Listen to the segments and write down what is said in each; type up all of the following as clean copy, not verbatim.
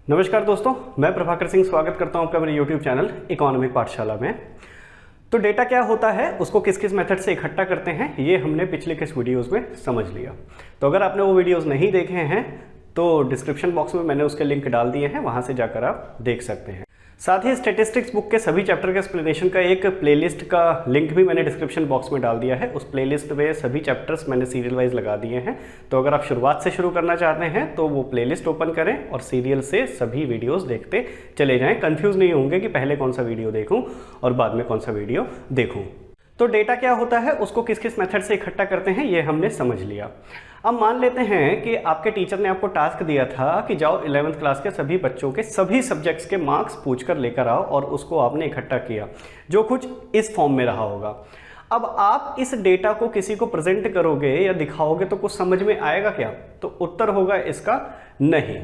नमस्कार दोस्तों, मैं प्रभाकर सिंह स्वागत करता हूं आपका मेरे YouTube चैनल इकोनॉमिक पाठशाला में। तो डेटा क्या होता है, उसको किस किस मेथड से इकट्ठा करते हैं, ये हमने पिछले किस वीडियोस में समझ लिया। तो अगर आपने वो वीडियोस नहीं देखे हैं तो डिस्क्रिप्शन बॉक्स में मैंने उसके लिंक डाल दिए हैं, वहां से जाकर आप देख सकते हैं। साथ ही स्टैटिस्टिक्स बुक के सभी चैप्टर के एक्सप्लेनेशन का एक प्लेलिस्ट का लिंक भी मैंने डिस्क्रिप्शन बॉक्स में डाल दिया है। उस प्लेलिस्ट में सभी चैप्टर्स मैंने सीरियल वाइज लगा दिए हैं। तो अगर आप शुरुआत से शुरू करना चाहते हैं तो वो प्लेलिस्ट ओपन करें और सीरियल से सभी वीडियोस देखते चले जाएं। कंफ्यूज नहीं होंगे कि पहले कौन सा वीडियो देखूं और बाद में कौन सा वीडियो देखूं। तो डेटा क्या होता है, उसको किस किस मेथड से इकट्ठा करते हैं, ये हमने समझ लिया। अब मान लेते हैं कि आपके टीचर ने आपको टास्क दिया था कि जाओ 11th क्लास के सभी बच्चों के सभी सब्जेक्ट्स के मार्क्स पूछकर लेकर आओ, और उसको आपने इकट्ठा किया जो कुछ इस फॉर्म में रहा होगा। अब आप इस डेटा को किसी को प्रेजेंट करोगे या दिखाओगे तो कुछ समझ में आएगा क्या? तो उत्तर होगा इसका नहीं।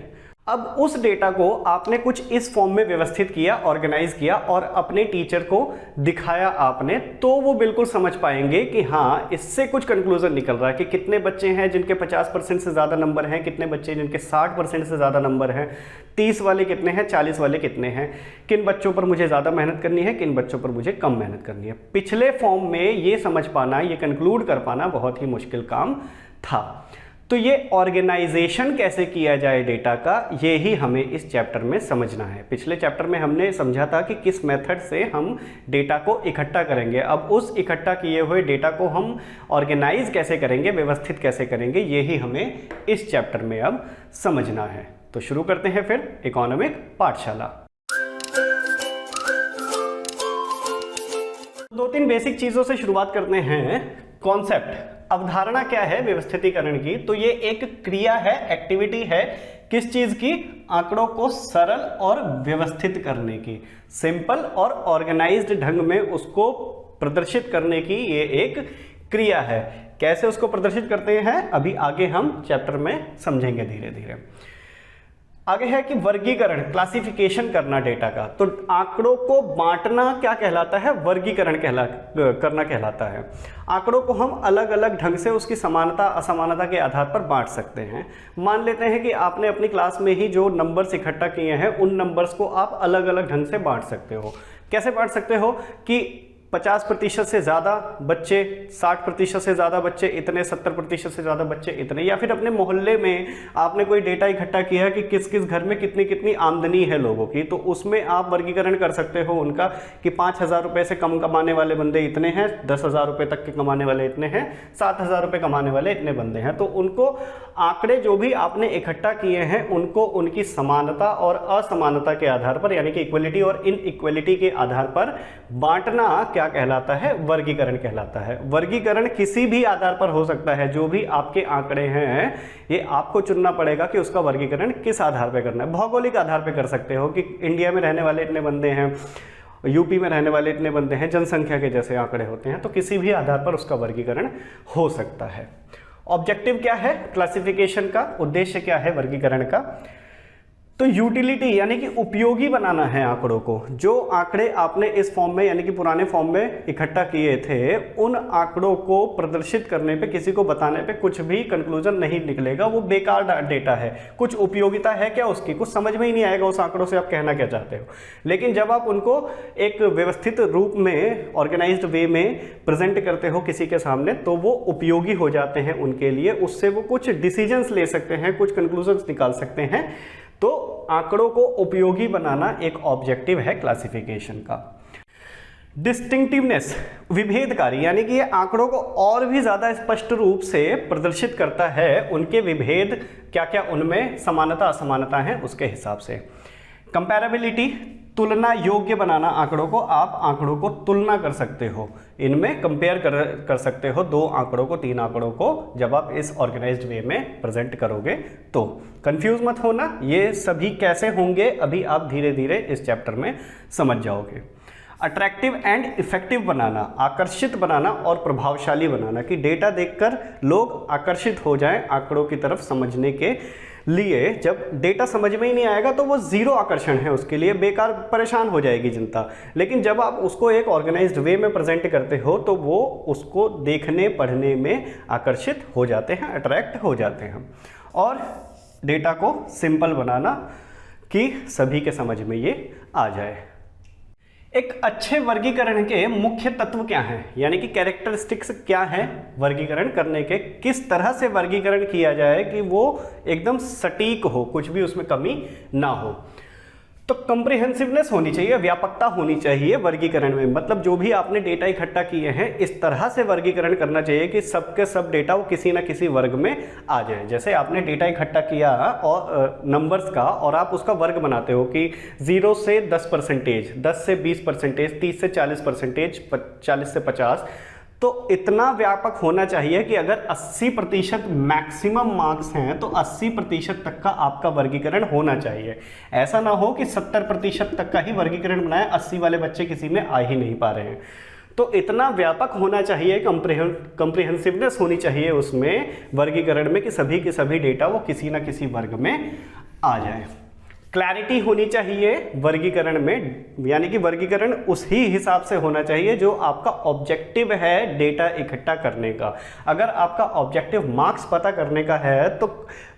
अब उस डेटा को आपने कुछ इस फॉर्म में व्यवस्थित किया, ऑर्गेनाइज किया और अपने टीचर को दिखाया आपने, तो वो बिल्कुल समझ पाएंगे कि हाँ, इससे कुछ कंक्लूजन निकल रहा है कि कितने बच्चे हैं जिनके 50% से ज़्यादा नंबर हैं, कितने बच्चे जिनके 60% से ज़्यादा नंबर हैं, 30 वाले कितने हैं, 40 वाले कितने हैं, किन बच्चों पर मुझे ज़्यादा मेहनत करनी है, किन बच्चों पर मुझे कम मेहनत करनी है। पिछले फॉर्म में ये समझ पाना, ये कंक्लूड कर पाना बहुत ही मुश्किल काम था। तो ये ऑर्गेनाइजेशन कैसे किया जाए डेटा का, ये ही हमें इस चैप्टर में समझना है। पिछले चैप्टर में हमने समझा था कि किस मेथड से हम डेटा को इकट्ठा करेंगे। अब उस इकट्ठा किए हुए डेटा को हम ऑर्गेनाइज कैसे करेंगे, व्यवस्थित कैसे करेंगे, ये ही हमें इस चैप्टर में अब समझना है। तो शुरू करते हैं फिर इकोनॉमिक पाठशाला। दो तीन बेसिक चीजों से शुरुआत करते हैं। कॉन्सेप्ट, अवधारणा क्या है व्यवस्थितीकरण की? तो ये एक क्रिया है, एक्टिविटी है। किस चीज की? आंकड़ों को सरल और व्यवस्थित करने की, सिंपल और ऑर्गेनाइज्ड ढंग में उसको प्रदर्शित करने की ये एक क्रिया है। कैसे उसको प्रदर्शित करते हैं अभी आगे हम चैप्टर में समझेंगे धीरे धीरे। आगे है कि वर्गीकरण, क्लासिफिकेशन करना डेटा का। तो आंकड़ों को बांटना क्या कहलाता है? वर्गीकरण करना कहलाता है। आंकड़ों को हम अलग अलग ढंग से उसकी समानता असमानता के आधार पर बांट सकते हैं। मान लेते हैं कि आपने अपनी क्लास में ही जो नंबर्स इकट्ठा किए हैं, उन नंबर्स को आप अलग अलग ढंग से बांट सकते हो। कैसे बांट सकते हो कि 50% से ज़्यादा बच्चे, 60% से ज़्यादा बच्चे इतने, 70% से ज़्यादा बच्चे इतने। या फिर अपने मोहल्ले में आपने कोई डेटा इकट्ठा किया है कि किस किस घर में कितनी कितनी आमदनी है लोगों की, तो उसमें आप वर्गीकरण कर सकते हो उनका कि 5,000 रुपये से कम कमाने वाले बंदे इतने हैं, 10,000 रुपये तक के कमाने वाले इतने हैं, 7,000 रुपये कमाने वाले इतने बंदे हैं। तो उनको आंकड़े जो भी आपने इकट्ठा किए हैं उनको उनकी समानता और असमानता के आधार पर, यानी कि इक्वलिटी और इनइक्वलिटी के आधार पर बांटना क्या कहलाता है? वर्गीकरण कहलाता है। वर्गीकरण किसी भी आधार पर हो सकता है। जो भी आपके आंकड़े हैं ये आपको चुनना पड़ेगा कि उसका वर्गीकरण किस आधार पर करना है। भौगोलिक आधार पर कर सकते हो कि इंडिया में रहने वाले इतने बंदे हैं, यूपी में रहने वाले इतने बंदे हैं, जनसंख्या के जैसे आंकड़े होते हैं। तो किसी भी आधार पर उसका वर्गीकरण हो सकता है। ऑब्जेक्टिव क्या है क्लासिफिकेशन का? उद्देश्य क्या है वर्गीकरण का? तो यूटिलिटी यानी कि उपयोगी बनाना है आंकड़ों को। जो आंकड़े आपने इस फॉर्म में यानी कि पुराने फॉर्म में इकट्ठा किए थे, उन आंकड़ों को प्रदर्शित करने पे, किसी को बताने पे कुछ भी कंक्लूजन नहीं निकलेगा, वो बेकार डेटा है। कुछ उपयोगिता है क्या उसकी? कुछ समझ में ही नहीं आएगा उस आंकड़ों से आप कहना क्या चाहते हो। लेकिन जब आप उनको एक व्यवस्थित रूप में, ऑर्गेनाइज्ड वे में प्रेजेंट करते हो किसी के सामने, तो वो उपयोगी हो जाते हैं उनके लिए। उससे वो कुछ डिसीजंस ले सकते हैं, कुछ कंक्लूजन्स निकाल सकते हैं। तो आंकड़ों को उपयोगी बनाना एक ऑब्जेक्टिव है क्लासिफिकेशन का। डिस्टिंक्टिवनेस, विभेदकारी, यानी कि ये आंकड़ों को और भी ज्यादा स्पष्ट रूप से प्रदर्शित करता है। उनके विभेद क्या क्या उनमें समानता असमानता है उसके हिसाब से। कंपैरेबिलिटी, तुलना योग्य बनाना आंकड़ों को। आप आंकड़ों को तुलना कर सकते हो, इनमें कंपेयर कर सकते हो दो आंकड़ों को, तीन आंकड़ों को, जब आप इस ऑर्गेनाइज्ड वे में प्रेजेंट करोगे। तो कंफ्यूज मत होना, ये सभी कैसे होंगे अभी आप धीरे धीरे इस चैप्टर में समझ जाओगे। अट्रैक्टिव एंड इफेक्टिव बनाना, आकर्षित बनाना और प्रभावशाली बनाना, कि डेटा देखकर लोग आकर्षित हो जाएं आंकड़ों की तरफ समझने के लिए। जब डेटा समझ में ही नहीं आएगा तो वो जीरो आकर्षण है उसके लिए, बेकार परेशान हो जाएगी जनता। लेकिन जब आप उसको एक ऑर्गेनाइज्ड वे में प्रेजेंट करते हो तो वो उसको देखने पढ़ने में आकर्षित हो जाते हैं, अट्रैक्ट हो जाते हैं। और डेटा को सिंपल बनाना, कि सभी के समझ में ये आ जाए। एक अच्छे वर्गीकरण के मुख्य तत्व क्या हैं, यानी कि कैरेक्टरिस्टिक्स क्या हैं वर्गीकरण करने के, किस तरह से वर्गीकरण किया जाए कि वो एकदम सटीक हो, कुछ भी उसमें कमी ना हो। तो कॉम्प्रिहेंसिवनेस होनी चाहिए, व्यापकता होनी चाहिए वर्गीकरण में, मतलब जो भी आपने डेटा इकट्ठा किए हैं इस तरह से वर्गीकरण करना चाहिए कि सबके सब डेटा वो किसी ना किसी वर्ग में आ जाए। जैसे आपने डेटा इकट्ठा किया और नंबर्स का, और आप उसका वर्ग बनाते हो कि 0 से 10%, 10 से 20%, 30 से 40%, 40 से 50, तो इतना व्यापक होना चाहिए कि अगर 80% मैक्सिमम मार्क्स हैं तो 80% तक का आपका वर्गीकरण होना चाहिए। ऐसा ना हो कि 70% तक का ही वर्गीकरण बनाए, 80 वाले बच्चे किसी में आ ही नहीं पा रहे हैं। तो इतना व्यापक होना चाहिए, कॉम्प्रिहेंसिवनेस होनी चाहिए उसमें वर्गीकरण में कि सभी के सभी डेटा वो किसी ना किसी वर्ग में आ जाए। क्लैरिटी होनी चाहिए वर्गीकरण में, यानी कि वर्गीकरण उसी हिसाब से होना चाहिए जो आपका ऑब्जेक्टिव है डेटा इकट्ठा करने का। अगर आपका ऑब्जेक्टिव मार्क्स पता करने का है तो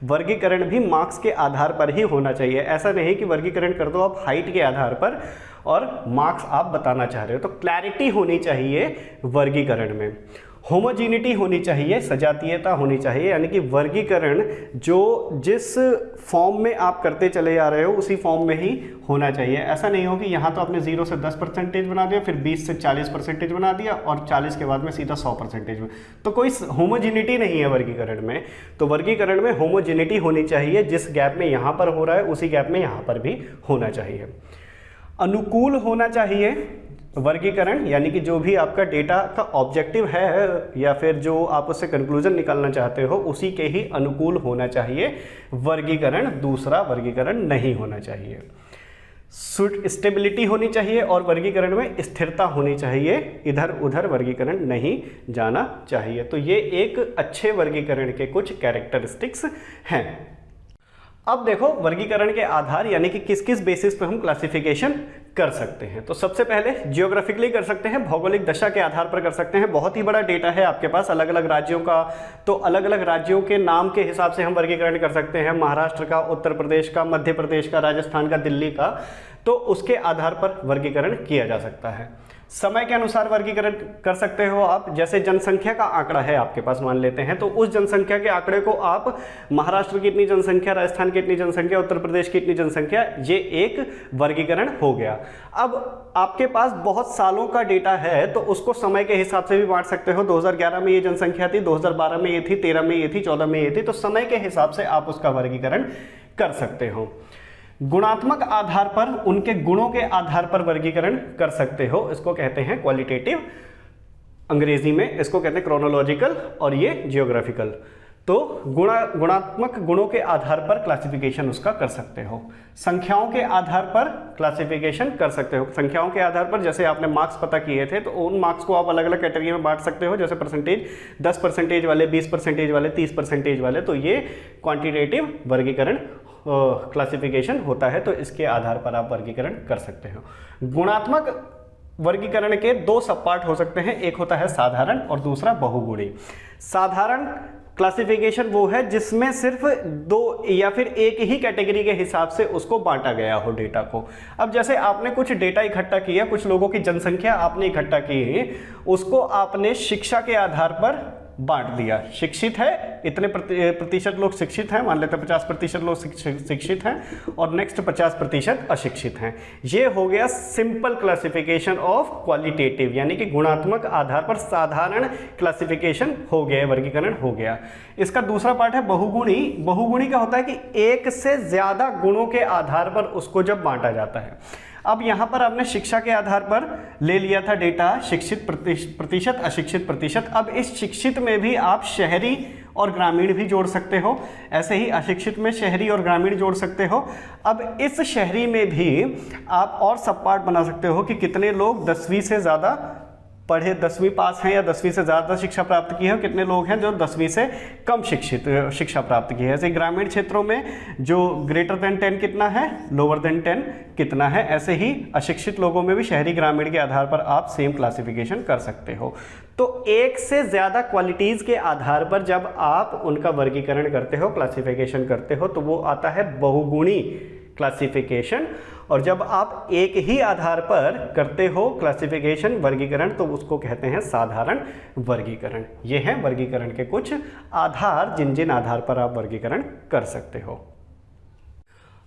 वर्गीकरण भी मार्क्स के आधार पर ही होना चाहिए। ऐसा नहीं कि वर्गीकरण कर दो आप हाइट के आधार पर और मार्क्स आप बताना चाह रहे हो। तो क्लैरिटी होनी चाहिए वर्गीकरण में, होमोजीनिटी होनी चाहिए, सजातीयता होनी चाहिए, यानी कि वर्गीकरण जो जिस फॉर्म में आप करते चले जा रहे हो उसी फॉर्म में ही होना चाहिए। ऐसा नहीं हो कि यहाँ तो आपने 0 से 10% बना दिया, फिर 20 से 40% बना दिया और 40 के बाद में सीधा 100% में, तो कोई होमोजीनिटी नहीं है वर्गीकरण में। तो वर्गीकरण में होमोजीनिटी होनी चाहिए, जिस गैप में यहाँ पर हो रहा है उसी गैप में यहाँ पर भी होना चाहिए। अनुकूल होना चाहिए वर्गीकरण, यानी कि जो भी आपका डेटा का ऑब्जेक्टिव है या फिर जो आप उससे कंक्लूजन निकालना चाहते हो उसी के ही अनुकूल होना चाहिए वर्गीकरण, दूसरा वर्गीकरण नहीं होना चाहिए। स्टेबिलिटी होनी चाहिए और वर्गीकरण में स्थिरता होनी चाहिए, इधर उधर वर्गीकरण नहीं जाना चाहिए। तो ये एक अच्छे वर्गीकरण के कुछ कैरेक्टरिस्टिक्स हैं। अब देखो वर्गीकरण के आधार यानी कि किस किस बेसिस पे हम क्लासिफिकेशन कर सकते हैं। तो सबसे पहले जियोग्राफिकली कर सकते हैं, भौगोलिक दशा के आधार पर कर सकते हैं। बहुत ही बड़ा डेटा है आपके पास अलग अलग राज्यों का, तो अलग अलग राज्यों के नाम के हिसाब से हम वर्गीकरण कर सकते हैं। महाराष्ट्र का, उत्तर प्रदेश का, मध्य प्रदेश का, राजस्थान का, दिल्ली का, तो उसके आधार पर वर्गीकरण किया जा सकता है। समय के अनुसार वर्गीकरण कर सकते हो आप, जैसे जनसंख्या का आंकड़ा है आपके पास मान लेते हैं, तो उस जनसंख्या के आंकड़े को आप महाराष्ट्र की इतनी जनसंख्या, राजस्थान की इतनी जनसंख्या, उत्तर प्रदेश की इतनी जनसंख्या, ये एक वर्गीकरण हो गया। अब आपके पास बहुत सालों का डेटा है तो उसको समय के हिसाब से भी बांट सकते हो। 2011 में ये जनसंख्या थी, 2012 में ये थी, 13 में ये थी, 14 में ये थी, तो समय के हिसाब से आप उसका वर्गीकरण कर सकते हो। गुणात्मक आधार पर, उनके गुणों के आधार पर वर्गीकरण कर सकते हो, इसको कहते हैं क्वालिटेटिव, अंग्रेजी में इसको कहते हैं क्रोनोलॉजिकल और ये जियोग्राफिकल। तो गुणात्मक गुणों के आधार पर क्लासिफिकेशन उसका कर सकते हो। संख्याओं के आधार पर क्लासिफिकेशन कर सकते हो। संख्याओं के आधार पर जैसे आपने मार्क्स पता किए थे तो उन मार्क्स को आप अलग अलग कैटेगरी में बांट सकते हो, जैसे परसेंटेज, 10% वाले, 20% वाले, 30% वाले, तो ये क्वांटिटेटिव वर्गीकरण क्लासिफिकेशन होता है। तो इसके आधार पर आप वर्गीकरण कर सकते हो। गुणात्मक वर्गीकरण के दो सब पार्ट हो सकते हैं, एक होता है साधारण और दूसरा बहुगुणी। साधारण क्लासिफिकेशन वो है जिसमें सिर्फ दो या फिर एक ही कैटेगरी के हिसाब से उसको बांटा गया हो डेटा को। अब जैसे आपने कुछ डेटा इकट्ठा किया, कुछ लोगों की जनसंख्या आपने इकट्ठा की, उसको आपने शिक्षा के आधार पर बांट दिया। शिक्षित है, इतने प्रतिशत लोग शिक्षित हैं, मान लेते हैं 50% लोग शिक्षित हैं और नेक्स्ट 50% अशिक्षित हैं। ये हो गया सिंपल क्लासिफिकेशन ऑफ क्वालिटेटिव, यानी कि गुणात्मक आधार पर साधारण क्लासिफिकेशन हो गया, वर्गीकरण हो गया। इसका दूसरा पार्ट है बहुगुणी। बहुगुणी का होता है कि एक से ज्यादा गुणों के आधार पर उसको जब बांटा जाता है। अब यहां पर आपने शिक्षा के आधार पर ले लिया था डेटा, शिक्षित प्रतिशत, अशिक्षित प्रतिशत। अब इस शिक्षित में भी आप शहरी और ग्रामीण भी जोड़ सकते हो, ऐसे ही अशिक्षित में शहरी और ग्रामीण जोड़ सकते हो। अब इस शहरी में भी आप और सब पार्ट बना सकते हो कि कितने लोग 10वीं से ज़्यादा पढ़े, 10वीं पास हैं या 10वीं से ज़्यादा शिक्षा प्राप्त की है, कितने लोग हैं जो 10वीं से कम शिक्षित शिक्षा प्राप्त की है। ऐसे ग्रामीण क्षेत्रों में जो ग्रेटर देन 10 कितना है, लोअर देन 10 कितना है, ऐसे ही अशिक्षित लोगों में भी शहरी ग्रामीण के आधार पर आप सेम क्लासिफिकेशन कर सकते हो। तो एक से ज़्यादा क्वालिटीज़ के आधार पर जब आप उनका वर्गीकरण करते हो, क्लासिफिकेशन करते हो, तो वो आता है बहुगुणी क्लासिफिकेशन, और जब आप एक ही आधार पर करते हो क्लासिफिकेशन वर्गीकरण तो उसको कहते हैं साधारण वर्गीकरण। ये हैं वर्गीकरण के कुछ आधार जिन जिन आधार पर आप वर्गीकरण कर सकते हो।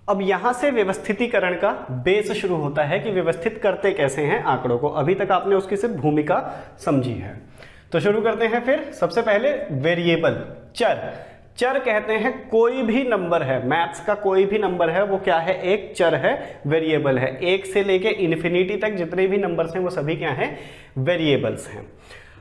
अब यहां से व्यवस्थितीकरण का बेस शुरू होता है कि व्यवस्थित करते कैसे हैं आंकड़ों को। अभी तक आपने उसकी सिर्फ भूमिका समझी है, तो शुरू करते हैं। फिर सबसे पहले वेरिएबल, चर। चर कहते हैं कोई भी नंबर है, मैथ्स का कोई भी नंबर है वो क्या है, एक चर है, वेरिएबल है। एक से लेके इन्फिनिटी तक जितने भी नंबर्स हैं वो सभी क्या हैं, वेरिएबल्स हैं।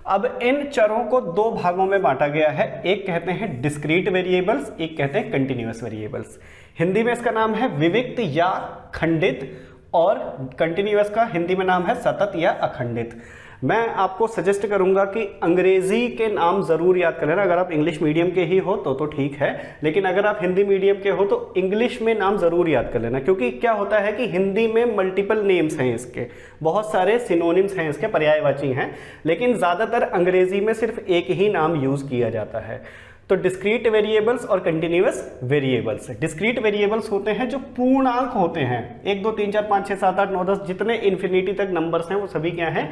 अब इन चरों को दो भागों में बांटा गया है, एक कहते हैं डिस्क्रीट वेरिएबल्स, एक कहते हैं कंटिन्यूअस वेरिएबल्स। हिंदी में इसका नाम है विविक्त या खंडित, और कंटिन्यूअस का हिंदी में नाम है सतत या अखंडित। मैं आपको सजेस्ट करूंगा कि अंग्रेजी के नाम जरूर याद कर लेना। अगर आप इंग्लिश मीडियम के ही हो तो ठीक है, लेकिन अगर आप हिंदी मीडियम के हो तो इंग्लिश में नाम जरूर याद कर लेना, क्योंकि क्या होता है कि हिंदी में मल्टीपल नेम्स हैं इसके, बहुत सारे सिनोनिम्स हैं इसके, पर्यायवाची हैं, लेकिन ज़्यादातर अंग्रेजी में सिर्फ एक ही नाम यूज़ किया जाता है। तो डिस्क्रीट वेरिएबल्स और कंटिन्यूअस वेरिएबल्स। डिस्क्रीट वेरिएबल्स होते हैं जो पूर्णांक होते हैं, 1 2 3 4 5 6 7 8 9 10 जितने इन्फिनिटी तक नंबर्स हैं वो सभी क्या हैं,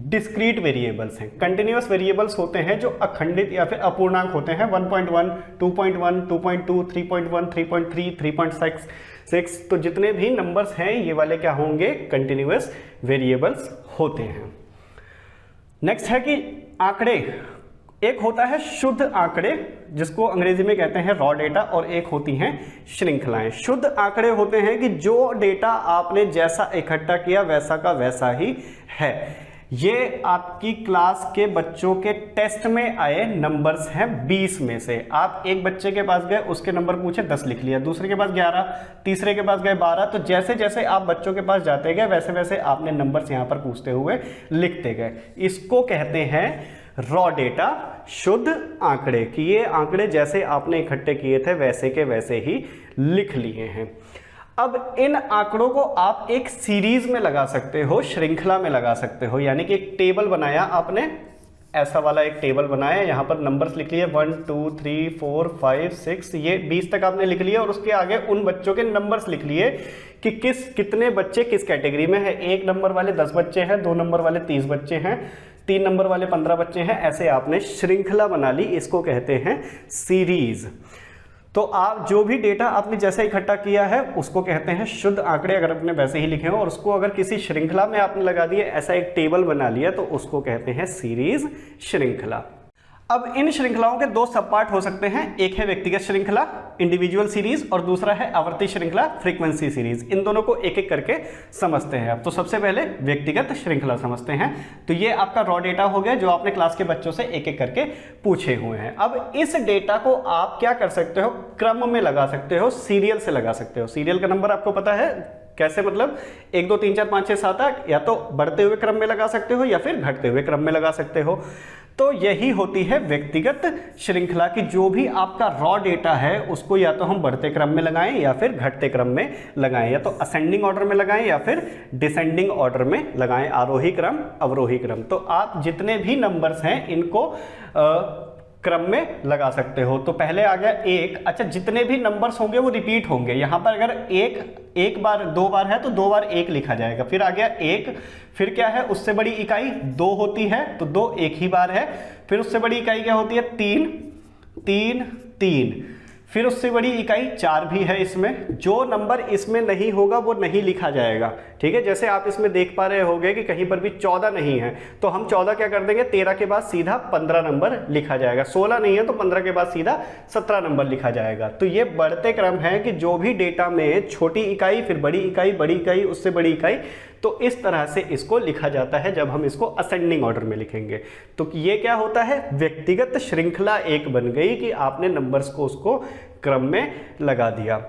डिस्क्रीट वेरिएबल्स हैं। कंटिन्यूअस वेरिएबल्स होते हैं जो अखंडित या फिर अपूर्णांक होते हैं, 1.1 2.1 2.2 3.1 3.3 3.6। तो जितने भी नंबर्स हैं ये वाले क्या होंगे, कंटिन्यूअस वेरिएबल्स होते हैं। नेक्स्ट है कि आंकड़े, एक होता है शुद्ध आंकड़े जिसको अंग्रेजी में कहते हैं रॉ डेटा, और एक होती हैं श्रृंखलाएं। शुद्ध आंकड़े होते हैं कि जो डेटा आपने जैसा इकट्ठा किया वैसा का वैसा ही है। ये आपकी क्लास के बच्चों के टेस्ट में आए नंबर्स हैं 20 में से। आप एक बच्चे के पास गए, उसके नंबर पूछे, 10 लिख लिया, दूसरे के पास 11, तीसरे के पास गए 12। तो जैसे जैसे आप बच्चों के पास जाते गए वैसे वैसे आपने नंबर्स यहाँ पर पूछते हुए लिखते गए। इसको कहते हैं रॉ डेटा, शुद्ध आंकड़े, कि ये आंकड़े जैसे आपने इकट्ठे किए थे वैसे के वैसे ही लिख लिए हैं। अब इन आंकड़ों को आप एक सीरीज में लगा सकते हो, श्रृंखला में लगा सकते हो, यानी कि एक टेबल बनाया आपने, ऐसा वाला एक टेबल बनाया, यहाँ पर नंबर्स लिख लिए 1 2 3 4 5 6, ये 20 तक आपने लिख लिया, और उसके आगे उन बच्चों के नंबर्स लिख लिए कि कितने बच्चे किस कैटेगरी में है। 1 नंबर वाले 10 बच्चे हैं, 2 नंबर वाले 30 बच्चे हैं, 3 नंबर वाले 15 बच्चे हैं, ऐसे आपने श्रृंखला बना ली। इसको कहते हैं सीरीज। तो आप जो भी डेटा आपने जैसे इकट्ठा किया है उसको कहते हैं शुद्ध आंकड़े, अगर आपने वैसे ही लिखे हो, और उसको अगर किसी श्रृंखला में आपने लगा दिया, ऐसा एक टेबल बना लिया, तो उसको कहते हैं सीरीज, श्रृंखला। अब इन श्रृंखलाओं के दो सब पार्ट हो सकते हैं, एक है व्यक्तिगत श्रृंखला इंडिविजुअल सीरीज, और दूसरा है आवर्ती श्रृंखला फ्रीक्वेंसी सीरीज। इन दोनों को एक एक करके समझते हैं। अब तो सबसे पहले व्यक्तिगत श्रृंखला समझते हैं। तो ये आपका रॉ डेटा हो गया जो आपने क्लास के बच्चों से एक एक करके पूछे हुए हैं। अब इस डेटा को आप क्या कर सकते हो, क्रम में लगा सकते हो, सीरियल से लगा सकते हो। सीरियल का नंबर आपको पता है कैसे, मतलब 1 2 3 4 5 6 7 8, या तो बढ़ते हुए क्रम में लगा सकते हो या फिर घटते हुए क्रम में लगा सकते हो। तो यही होती है व्यक्तिगत श्रृंखला की, जो भी आपका रॉ डेटा है उसको या तो हम बढ़ते क्रम में लगाएं या फिर घटते क्रम में लगाएं, या तो असेंडिंग ऑर्डर में लगाएं या फिर डिसेंडिंग ऑर्डर में लगाएं, आरोही क्रम अवरोही क्रम। तो आप जितने भी नंबर्स हैं इनको क्रम में लगा सकते हो। तो पहले आ गया 1, अच्छा जितने भी नंबर्स होंगे वो रिपीट होंगे। यहाँ पर अगर एक बार 2 बार है तो 2 बार 1 लिखा जाएगा। फिर आ गया 1, फिर क्या है, उससे बड़ी इकाई 2 होती है तो 2 एक ही बार है। फिर उससे बड़ी इकाई क्या होती है, 3 3 3। फिर उससे बड़ी इकाई 4 भी है इसमें। जो नंबर इसमें नहीं होगा वो नहीं लिखा जाएगा, ठीक है। जैसे आप इसमें देख पा रहे होंगे कि कहीं पर भी 14 नहीं है तो हम 14 क्या कर देंगे, 13 के बाद सीधा 15 नंबर लिखा जाएगा। 16 नहीं है तो 15 के बाद सीधा 17 नंबर लिखा जाएगा। तो ये बढ़ते क्रम है कि जो भी डेटा में छोटी इकाई, फिर बड़ी इकाई, उससे बड़ी इकाई, तो इस तरह से इसको लिखा जाता है जब हम इसको असेंडिंग ऑर्डर में लिखेंगे। तो ये क्या होता है, व्यक्तिगत श्रृंखला एक बन गई कि आपने नंबर्स को उसको क्रम में लगा दिया।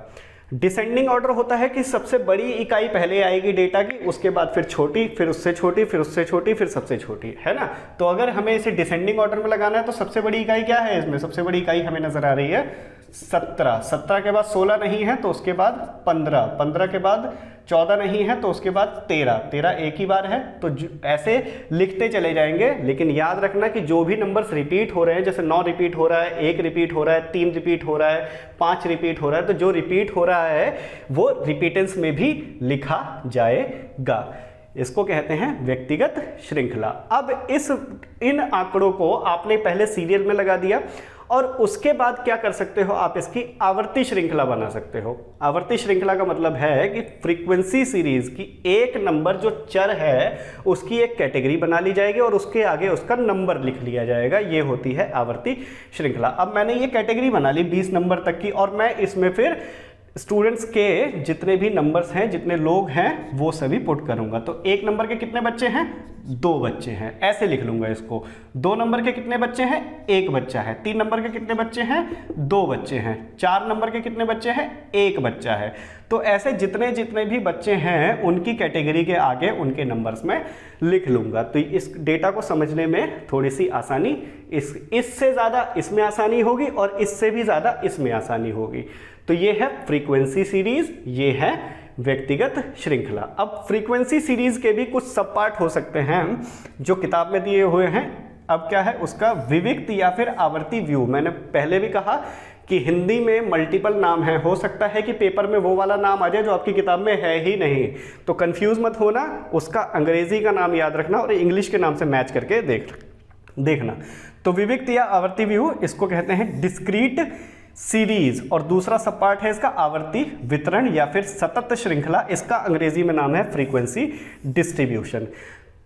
डिसेंडिंग ऑर्डर होता है कि सबसे बड़ी इकाई पहले आएगी डेटा की, उसके बाद फिर छोटी, फिर उससे छोटी, फिर उससे छोटी, फिर सबसे छोटी, है ना। तो अगर हमें इसे डिसेंडिंग ऑर्डर में लगाना है तो सबसे बड़ी इकाई क्या है इसमें, सबसे बड़ी इकाई हमें नजर आ रही है 17, 17 के बाद 16 नहीं है तो उसके बाद 15, 15 के बाद 14 नहीं है तो उसके बाद 13, 13 एक ही बार है। तो ऐसे लिखते चले जाएंगे, लेकिन याद रखना कि जो भी नंबर्स रिपीट हो रहे हैं, जैसे 9 रिपीट हो रहा है, 1 रिपीट हो रहा है, 3 रिपीट हो रहा है, 5 रिपीट हो रहा है, तो जो रिपीट हो रहा है वो रिपीटेंस में भी लिखा जाएगा। इसको कहते हैं व्यक्तिगत श्रृंखला। अब इन आंकड़ों को आपने पहले सीरियल में लगा दिया और उसके बाद क्या कर सकते हो, आप इसकी आवर्ती श्रृंखला बना सकते हो। आवर्ती श्रृंखला का मतलब है कि फ्रीक्वेंसी सीरीज की एक नंबर जो चर है उसकी एक कैटेगरी बना ली जाएगी और उसके आगे उसका नंबर लिख लिया जाएगा। ये होती है आवर्ती श्रृंखला। अब मैंने ये कैटेगरी बना ली 20 नंबर तक की, और मैं इसमें फिर स्टूडेंट्स के जितने भी नंबर्स हैं, जितने लोग हैं, वो सभी पुट करूंगा। तो 1 नंबर के कितने बच्चे हैं, 2 बच्चे हैं, ऐसे लिख लूंगा इसको। 2 नंबर के कितने बच्चे हैं, 1 बच्चा है। 3 नंबर के कितने बच्चे हैं, 2 बच्चे हैं। 4 नंबर के कितने बच्चे हैं, 1 बच्चा है। तो ऐसे जितने जितने भी बच्चे हैं उनकी कैटेगरी के आगे उनके नंबर्स में लिख लूंगा। तो इस डेटा को समझने में थोड़ी सी आसानी, इससे ज़्यादा इसमें आसानी होगी और इससे भी ज़्यादा इसमें आसानी होगी। तो ये है फ्रीक्वेंसी सीरीज, ये है व्यक्तिगत श्रृंखला। अब फ्रीक्वेंसी सीरीज के भी कुछ सब पार्ट हो सकते हैं जो किताब में दिए हुए हैं। अब क्या है उसका विविक्त या फिर आवर्ती व्यू। मैंने पहले भी कहा कि हिंदी में मल्टीपल नाम है, हो सकता है कि पेपर में वो वाला नाम आ जाए जो आपकी किताब में है ही नहीं, तो कंफ्यूज मत होना, उसका अंग्रेजी का नाम याद रखना और इंग्लिश के नाम से मैच करके देखना। तो विविक्त या आवर्ती व्यू, इसको कहते हैं डिस्क्रीट सीरीज, और दूसरा सब पार्ट है इसका आवर्ती वितरण या फिर सतत श्रृंखला। इसका अंग्रेजी में नाम है फ्रीक्वेंसी डिस्ट्रीब्यूशन।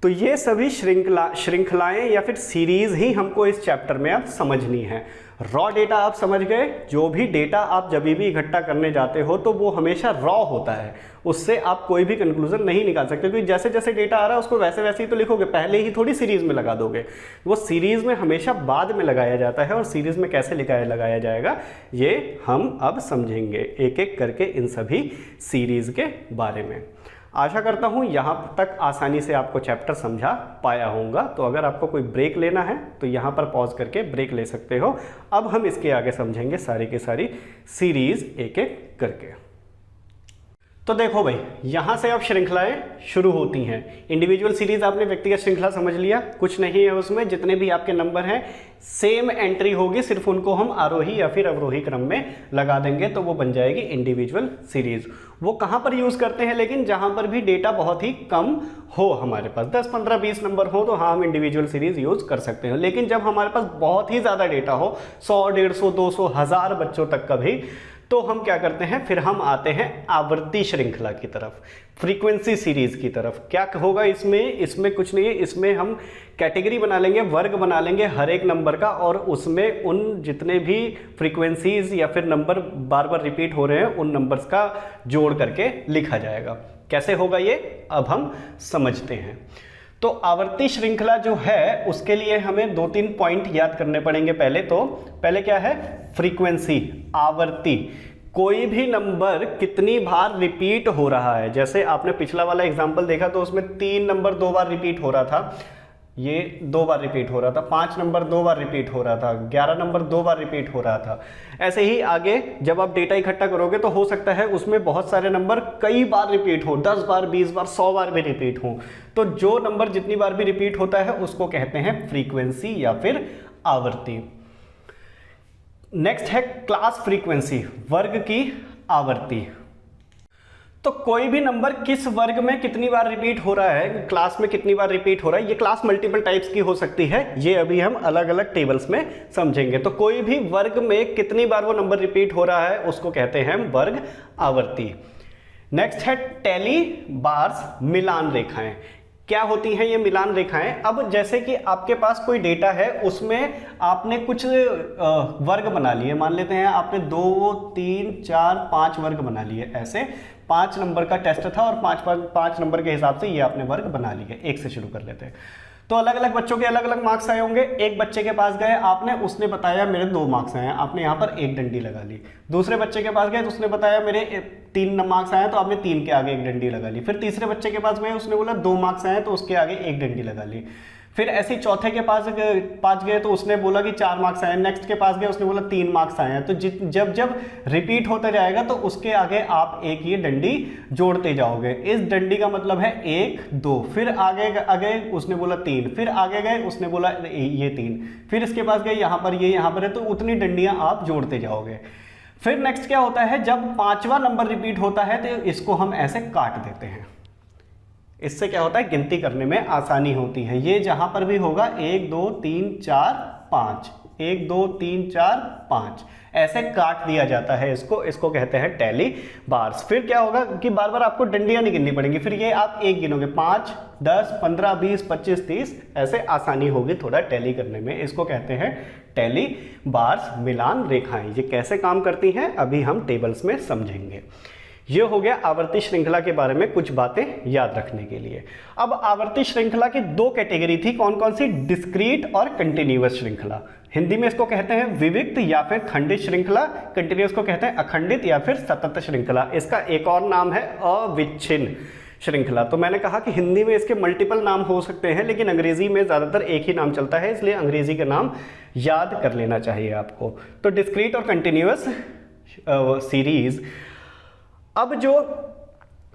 तो ये सभी श्रृंखलाएं या फिर सीरीज ही हमको इस चैप्टर में अब समझनी है। रॉ डेटा आप समझ गए। जो भी डेटा आप जब भी इकट्ठा करने जाते हो तो वो हमेशा रॉ होता है, उससे आप कोई भी कंक्लूजन नहीं निकाल सकते, क्योंकि जैसे जैसे डेटा आ रहा है उसको वैसे वैसे ही तो लिखोगे, पहले ही थोड़ी सीरीज में लगा दोगे। वो सीरीज में हमेशा बाद में लगाया जाता है, और सीरीज में कैसे लगाया जाएगा ये हम अब समझेंगे एक एक करके इन सभी सीरीज के बारे में। आशा करता हूँ यहाँ तक आसानी से आपको चैप्टर समझा पाया होगा। तो अगर आपको कोई ब्रेक लेना है तो यहाँ पर पॉज करके ब्रेक ले सकते हो। अब हम इसके आगे समझेंगे सारी की सारी सीरीज एक एक करके। तो देखो भाई, यहाँ से अब श्रृंखलाएं शुरू होती हैं। इंडिविजुअल सीरीज आपने व्यक्तिगत श्रृंखला समझ लिया, कुछ नहीं है उसमें, जितने भी आपके नंबर हैं सेम एंट्री होगी, सिर्फ उनको हम आरोही या फिर अवरोही क्रम में लगा देंगे तो वो बन जाएगी इंडिविजुअल सीरीज। वो कहाँ पर यूज़ करते हैं, लेकिन जहाँ पर भी डेटा बहुत ही कम हो, हमारे पास 10, 15, 20 नंबर हो तो हाँ हम इंडिविजुअल सीरीज यूज़ कर सकते हैं। लेकिन जब हमारे पास बहुत ही ज़्यादा डेटा हो, 100, 150, 200, 1000 बच्चों तक का भी, तो हम क्या करते हैं, फिर हम आते हैं आवर्ती श्रृंखला की तरफ, फ्रीक्वेंसी सीरीज की तरफ। क्या होगा इसमें कुछ नहीं है, इसमें हम कैटेगरी बना लेंगे, वर्ग बना लेंगे हर एक नंबर का, और उसमें उन जितने भी फ्रीक्वेंसीज या फिर नंबर बार बार रिपीट हो रहे हैं उन नंबर्स का जोड़ करके लिखा जाएगा। कैसे होगा ये अब हम समझते हैं। तो आवर्ती श्रृंखला जो है उसके लिए हमें 2-3 पॉइंट याद करने पड़ेंगे। पहले क्या है, फ्रीक्वेंसी, आवर्ती, कोई भी नंबर कितनी बार रिपीट हो रहा है। जैसे आपने पिछला वाला एग्जांपल देखा तो उसमें 3 नंबर 2 बार रिपीट हो रहा था, ये 2 बार रिपीट हो रहा था, 5 नंबर 2 बार रिपीट हो रहा था, 11 नंबर 2 बार रिपीट हो रहा था। ऐसे ही आगे जब आप डेटा इकट्ठा करोगे तो हो सकता है उसमें बहुत सारे नंबर कई बार रिपीट हो, 10 बार, 20 बार, 100 बार भी रिपीट हो। तो जो नंबर जितनी बार भी रिपीट होता है उसको कहते हैं फ्रीक्वेंसी या फिर आवर्ती। नेक्स्ट है क्लास फ्रीक्वेंसी, वर्ग की आवर्ती। तो कोई भी नंबर किस वर्ग में कितनी बार रिपीट हो रहा है, क्लास में कितनी बार रिपीट हो रहा है, ये क्लास मल्टीपल टाइप्स की हो सकती है, ये अभी हम अलग अलग टेबल्स में समझेंगे। तो कोई भी वर्ग में कितनी बार वो नंबर रिपीट हो रहा है उसको कहते हैं वर्ग आवर्ती। नेक्स्ट है टैली बार्स, मिलान रेखाएं। क्या होती हैं ये मिलान रेखाएं? अब जैसे कि आपके पास कोई डेटा है, उसमें आपने कुछ वर्ग बना लिए, मान लेते हैं आपने 2, 3, 4, 5 वर्ग बना लिए। ऐसे 5 नंबर का टेस्ट था और 5 नंबर के हिसाब से ये आपने वर्ग बना लिए। एक से शुरू कर लेते हैं। तो अलग अलग बच्चों के अलग अलग मार्क्स आए होंगे। एक बच्चे के पास गए आपने, उसने बताया मेरे 2 मार्क्स आए हैं, आपने यहाँ पर 1 डंडी लगा ली। दूसरे बच्चे के पास गए तो उसने बताया मेरे 3 मार्क्स आए हैं, तो आपने 3 के आगे 1 डंडी लगा ली। फिर तीसरे बच्चे के पास गए, उसने बोला 2 मार्क्स आए हैं, तो उसके आगे 1 डंडी लगा ली। फिर ऐसे ही चौथे के पास गए तो उसने बोला कि 4 मार्क्स आए, नेक्स्ट के पास गए उसने बोला 3 मार्क्स आए हैं। तो जब जब रिपीट होता जाएगा तो उसके आगे आप एक ये डंडी जोड़ते जाओगे। इस डंडी का मतलब है 1 2, फिर आगे आगे उसने बोला 3, फिर आगे गए उसने बोला ये 3, फिर इसके पास गए यहाँ पर ये यहाँ पर है, तो उतनी डंडियां आप जोड़ते जाओगे। फिर नेक्स्ट क्या होता है, जब 5वां नंबर रिपीट होता है तो इसको हम ऐसे काट देते हैं। इससे क्या होता है, गिनती करने में आसानी होती है। ये जहां पर भी होगा 1 2 3 4 5, 1 2 3 4 5, ऐसे काट दिया जाता है इसको कहते हैं टैली बार्स। फिर क्या होगा कि बार बार आपको डंडियां नहीं गिननी पड़ेंगी, फिर ये आप एक गिनोगे 5 10 15 20 25 30, ऐसे आसानी होगी थोड़ा टैली करने में। इसको कहते हैं टैली बार्स, मिलान रेखाएं। ये कैसे काम करती हैं अभी हम टेबल्स में समझेंगे। ये हो गया आवर्ती श्रृंखला के बारे में कुछ बातें याद रखने के लिए। अब आवर्ती श्रृंखला की 2 कैटेगरी थी, कौन कौन सी, डिस्क्रीट और कंटिन्यूअस श्रृंखला। हिंदी में इसको कहते हैं विविक्त या फिर खंडित श्रृंखला, कंटिन्यूअस को कहते हैं अखंडित या फिर सतत श्रृंखला। इसका एक और नाम है अविच्छिन्न श्रृंखला। तो मैंने कहा कि हिंदी में इसके मल्टीपल नाम हो सकते हैं, लेकिन अंग्रेजी में ज़्यादातर एक ही नाम चलता है, इसलिए अंग्रेजी का नाम याद कर लेना चाहिए आपको। तो डिस्क्रीट और कंटिन्यूअस सीरीज। अब जो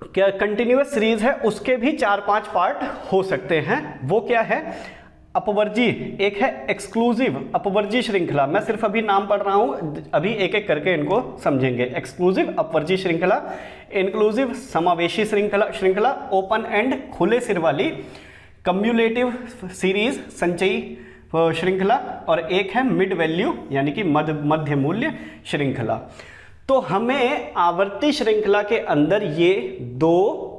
क्या कंटिन्यूअस सीरीज है उसके भी 4-5 पार्ट हो सकते हैं। वो क्या है, अपवर्जी, एक है एक्सक्लूसिव अपवर्जी श्रृंखला। मैं सिर्फ अभी नाम पढ़ रहा हूं, अभी एक एक करके इनको समझेंगे। एक्सक्लूसिव अपवर्जी श्रृंखला, इंक्लूसिव समावेशी श्रृंखला, ओपन एंड खुले सिर वाली, कम्युलेटिव सीरीज संचयी श्रृंखला, और एक है मिड वैल्यू यानी कि मध्य मूल्य श्रृंखला। तो हमें आवर्ती श्रृंखला के अंदर ये 2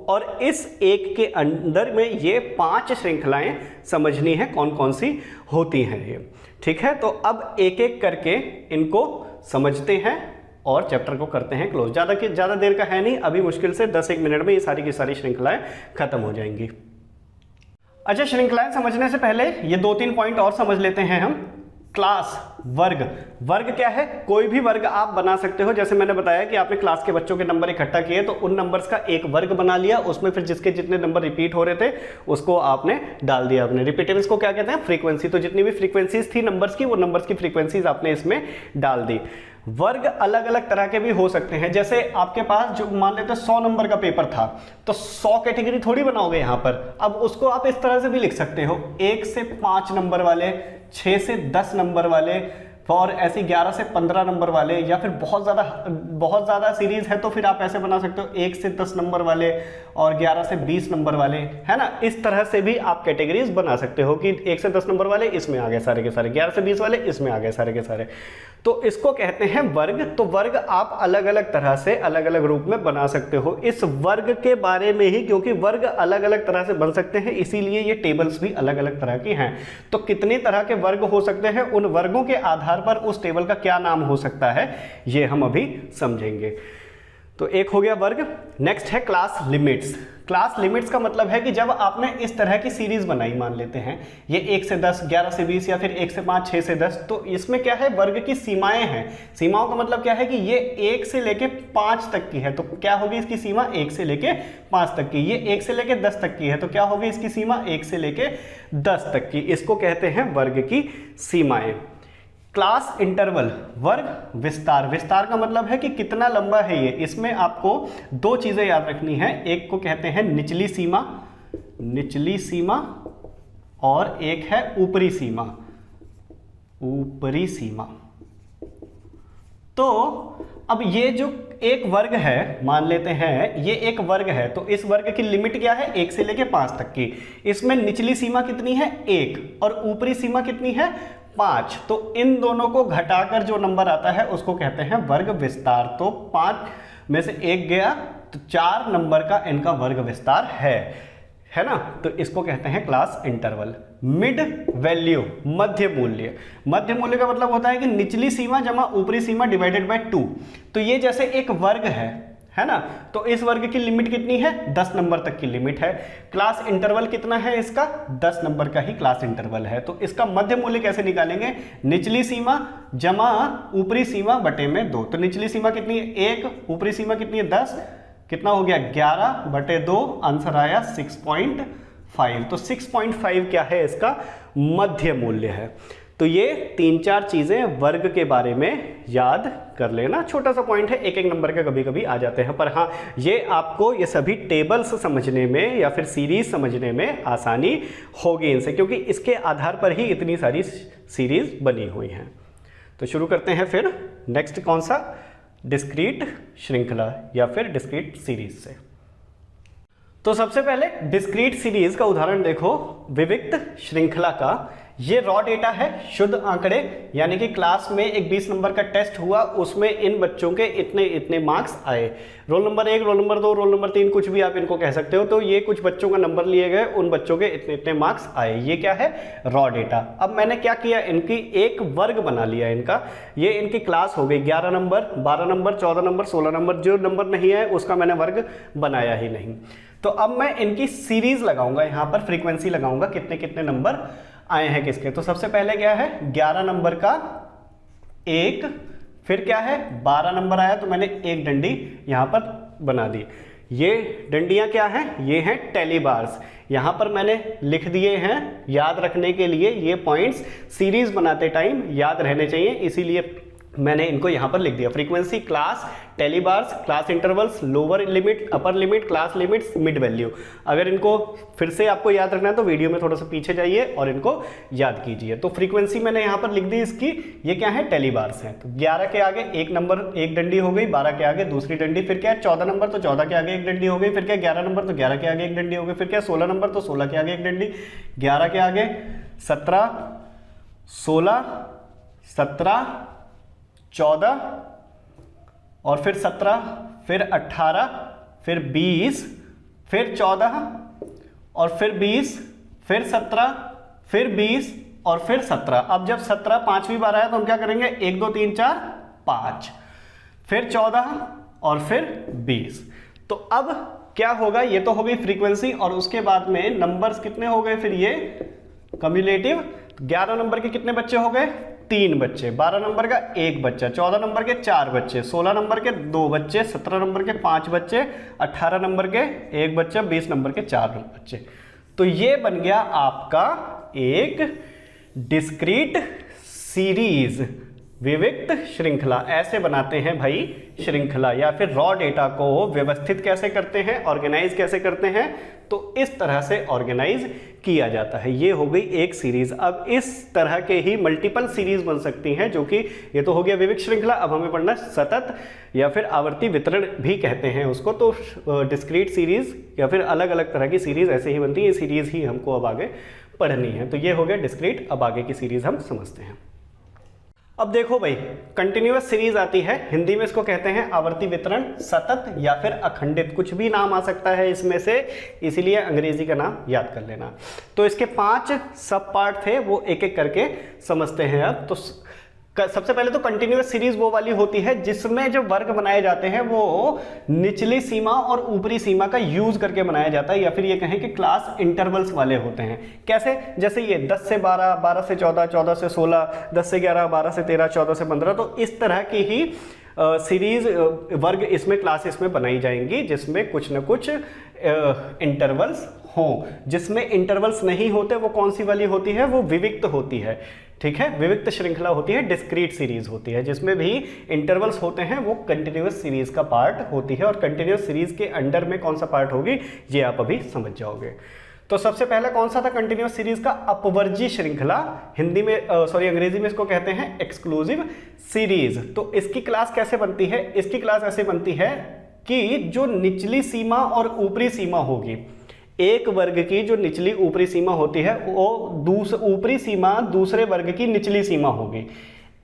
और इस एक के अंदर में ये 5 श्रृंखलाएं समझनी है कौन कौन सी होती हैं ये, ठीक है। तो अब एक एक करके इनको समझते हैं और चैप्टर को करते हैं क्लोज। ज़्यादा देर का है नहीं, अभी मुश्किल से 10-1 मिनट में ये सारी की सारी श्रृंखलाएं खत्म हो जाएंगी। अच्छा, श्रृंखलाएं समझने से पहले ये 2-3 पॉइंट और समझ लेते हैं हम। क्लास, वर्ग क्या है, कोई भी वर्ग आप बना सकते हो। जैसे मैंने बताया कि आपने क्लास के बच्चों के नंबर इकट्ठा किए तो उन नंबर्स का एक वर्ग बना लिया, उसमें फिर जिसके जितने नंबर रिपीट हो रहे थे उसको आपने डाल दिया अपने। रिपीटेंस को क्या कहते हैं, फ्रीक्वेंसी। तो जितनी भी फ्रीक्वेंसीज थी नंबर्स की, वो नंबर्स की फ्रीक्वेंसीज आपने इसमें डाल दी। वर्ग अलग अलग तरह के भी हो सकते हैं। जैसे आपके पास जो मान लेते 100 नंबर का पेपर था तो 100 कैटेगरी थोड़ी बनाओगे यहाँ पर। अब उसको आप इस तरह से भी लिख सकते हो, 1 से 5 नंबर वाले, 6 से 10 नंबर वाले, और ऐसे 11 से 15 नंबर वाले, या फिर बहुत ज़्यादा सीरीज है तो फिर आप ऐसे बना सकते हो 1 से 10 नंबर वाले और 11 से 20 नंबर वाले, है ना। इस तरह से भी आप कैटेगरीज बना सकते हो कि 1 से 10 नंबर वाले इसमें आ गए सारे के सारे, 11 से 20 वाले इसमें आ गए सारे के सारे। तो इसको कहते हैं वर्ग। तो वर्ग आप अलग अलग तरह से अलग अलग रूप में बना सकते हो। इस वर्ग के बारे में ही, क्योंकि वर्ग अलग अलग तरह से बन सकते हैं इसीलिए ये टेबल्स भी अलग अलग तरह की हैं। तो कितनी तरह के वर्ग हो सकते हैं, उन वर्गों के आधार पर उस टेबल का क्या नाम हो सकता है, ये हम अभी समझेंगे। तो एक हो गया वर्ग। नेक्स्ट है क्लास लिमिट्स। क्लास लिमिट्स का मतलब है कि जब आपने इस तरह की सीरीज बनाई, मान लेते हैं ये 1 से 10, 11 से 20 या फिर 1 से 5, 6 से 10, तो इसमें क्या है, वर्ग की सीमाएं हैं। सीमाओं का मतलब क्या है कि ये 1 से लेके 5 तक की है, तो क्या होगी इसकी सीमा 1 से लेके 5 तक की। ये 1 से लेके 10 तक की है, तो क्या होगी इसकी सीमा 1 से लेके 10 तक की। इसको कहते हैं वर्ग की सीमाएं। क्लास इंटरवल, वर्ग विस्तार। विस्तार का मतलब है कि कितना लंबा है ये। इसमें आपको 2 चीजें याद रखनी है, एक को कहते हैं निचली सीमा, और एक है ऊपरी सीमा। तो अब ये जो एक वर्ग है, मान लेते हैं ये एक वर्ग है, तो इस वर्ग की लिमिट क्या है, 1 से लेके 5 तक की। इसमें निचली सीमा कितनी है, 1, और ऊपरी सीमा कितनी है, 5। तो इन दोनों को घटाकर जो नंबर आता है उसको कहते हैं वर्ग विस्तार। तो 5 में से 1 गया तो 4 नंबर का इनका वर्ग विस्तार है ना। तो इसको कहते हैं क्लास इंटरवल। मिड वैल्यू, मध्य मूल्य। मध्य मूल्य का मतलब होता है कि निचली सीमा जमा ऊपरी सीमा डिवाइडेड बाय 2। तो ये जैसे एक वर्ग है ना, तो इस वर्ग की लिमिट कितनी है, 10 नंबर तक की लिमिट है। क्लास इंटरवल कितना है इसका, 10 नंबर का ही क्लास इंटरवल है। तो इसका मध्य मूल्य कैसे निकालेंगे, निचली सीमा जमा ऊपरी सीमा बटे में 2। तो निचली सीमा कितनी है, 1, ऊपरी सीमा कितनी है, 10, कितना हो गया 11 बटे 2, आंसर आया 6.5। 5। तो 6.5 क्या है, इसका मध्य मूल्य है। तो ये 3-4 चीजें वर्ग के बारे में याद कर लेना। छोटा सा पॉइंट है, एक एक नंबर के कभी कभी आ जाते हैं, पर हाँ ये आपको ये सभी टेबल्स समझने में या फिर सीरीज समझने में आसानी होगी इनसे, क्योंकि इसके आधार पर ही इतनी सारी सीरीज बनी हुई हैं। तो शुरू करते हैं फिर नेक्स्ट कौन सा, डिस्क्रीट श्रृंखला या फिर डिस्क्रीट सीरीज से। तो सबसे पहले डिस्क्रीट सीरीज का उदाहरण देखो, विविक्त श्रृंखला का। ये रॉ डेटा है, शुद्ध आंकड़े, यानी कि क्लास में एक 20 नंबर का टेस्ट हुआ, उसमें इन बच्चों के इतने इतने मार्क्स आए। Roll number 1, roll number 2, roll number 3, कुछ भी आप इनको कह सकते हो। तो ये कुछ बच्चों का नंबर लिए गए, उन बच्चों के इतने इतने मार्क्स आए। ये क्या है, रॉ डेटा। अब मैंने क्या किया, इनकी एक वर्ग बना लिया इनका। ये इनकी क्लास हो गई 11 नंबर, 12 नंबर, 14 नंबर, 16 नंबर। जो नंबर नहीं है उसका मैंने वर्ग बनाया ही नहीं। तो अब मैं इनकी सीरीज लगाऊंगा, यहाँ पर फ्रीक्वेंसी लगाऊंगा, कितने कितने नंबर आए हैं किसके। तो सबसे पहले क्या है, 11 नंबर का 1, फिर क्या है 12 नंबर आया तो मैंने एक डंडी यहां पर बना दी। ये डंडियां क्या हैं, ये हैं टेली बार्स। यहां पर मैंने लिख दिए हैं याद रखने के लिए, ये पॉइंट्स सीरीज बनाते टाइम याद रहने चाहिए, इसीलिए मैंने इनको यहां पर लिख दिया। Frequency, class, tally bars, class intervals, lower limit, upper limit, class limits, mid value. अगर इनको फिर से आपको याद रखना है तो वीडियो में थोड़ा सा पीछे जाइए और इनको याद कीजिए। तो फ्रीक्वेंसी मैंने यहां पर लिख दी इसकी, ये क्या है, टेली बार्स है। तो 11 के आगे एक नंबर, एक डंडी हो गई, 12 के आगे दूसरी डंडी, फिर क्या है 14 नंबर तो 14 के आगे एक डंडी हो गई, फिर क्या 11 नंबर तो 11 के आगे एक डंडी हो गई, फिर क्या 16 नंबर तो 16 के आगे एक डंडी, 11 के आगे 17, 16, 17, 14 और फिर 17, फिर 18, फिर 20, फिर 14 और फिर 20, फिर 17, फिर 20 और फिर 17। अब जब 17 पांचवी बार आया तो हम क्या करेंगे, 1 2 3 4 5, फिर 14 और फिर 20। तो अब क्या होगा, ये तो हो गई फ्रीक्वेंसी, और उसके बाद में नंबर्स कितने हो गए, फिर ये कम्युलेटिव। 11 नंबर के कितने बच्चे हो गए, 3 बच्चे, 12 नंबर का 1 बच्चा, 14 नंबर के 4 बच्चे, 16 नंबर के 2 बच्चे, 17 नंबर के 5 बच्चे, 18 नंबर के 1 बच्चा, 20 नंबर के 4 बच्चे। तो ये बन गया आपका एक डिस्क्रीट सीरीज, विविक्त श्रृंखला। ऐसे बनाते हैं भाई श्रृंखला, या फिर रॉ डेटा को व्यवस्थित कैसे करते हैं, ऑर्गेनाइज कैसे करते हैं, तो इस तरह से ऑर्गेनाइज किया जाता है। ये हो गई एक सीरीज। अब इस तरह के ही मल्टीपल सीरीज बन सकती हैं, जो कि ये तो हो गया विविक्त श्रृंखला। अब हमें पढ़ना सतत या फिर आवर्ती वितरण भी कहते हैं उसको। तो डिस्क्रीट सीरीज या फिर अलग अलग तरह की सीरीज ऐसे ही बनती है, ये सीरीज ही हमको अब आगे पढ़नी है। तो ये हो गया डिस्क्रीट। अब आगे की सीरीज हम समझते हैं। अब देखो भाई, कंटिन्यूअस सीरीज आती है, हिंदी में इसको कहते हैं आवर्ती वितरण, सतत या फिर अखंडित, कुछ भी नाम आ सकता है इसमें से, इसीलिए अंग्रेजी का नाम याद कर लेना। तो इसके 5 सब पार्ट थे, वो एक एक करके समझते हैं अब। तो सबसे पहले तो कंटिन्यूअस सीरीज वो वाली होती है जिसमें जो वर्ग बनाए जाते हैं वो निचली सीमा और ऊपरी सीमा का यूज करके बनाया जाता है, या फिर ये कहें कि क्लास इंटरवल्स वाले होते हैं। कैसे, जैसे ये 10 से 12, 12 से 14, 14 से 16, 10 से 11, 12 से 13, 14 से 15। तो इस तरह की ही सीरीज वर्ग इसमें क्लासेस में बनाई जाएंगी, जिसमें कुछ न कुछ इंटरवल्स हों। जिसमें इंटरवल्स नहीं होते वो कौन सी वाली होती है, वो विविक्त होती है। ठीक है, विविक्त श्रृंखला होती है, डिस्क्रीट सीरीज होती है। जिसमें भी इंटरवल्स होते हैं वो कंटिन्यूअस सीरीज का पार्ट होती है। और कंटिन्यूअस सीरीज के अंडर में कौन सा पार्ट होगी ये आप अभी समझ जाओगे। तो सबसे पहला कौन सा था कंटिन्यूअस सीरीज का, अपवर्जी श्रृंखला। हिंदी में अंग्रेजी में इसको कहते हैं एक्सक्लूसिव सीरीज। तो इसकी क्लास कैसे बनती है, इसकी क्लास ऐसे बनती है कि जो निचली सीमा और ऊपरी सीमा होगी, एक वर्ग की जो निचली ऊपरी सीमा होती है वो ऊपरी सीमा दूसरे वर्ग की निचली सीमा होगी।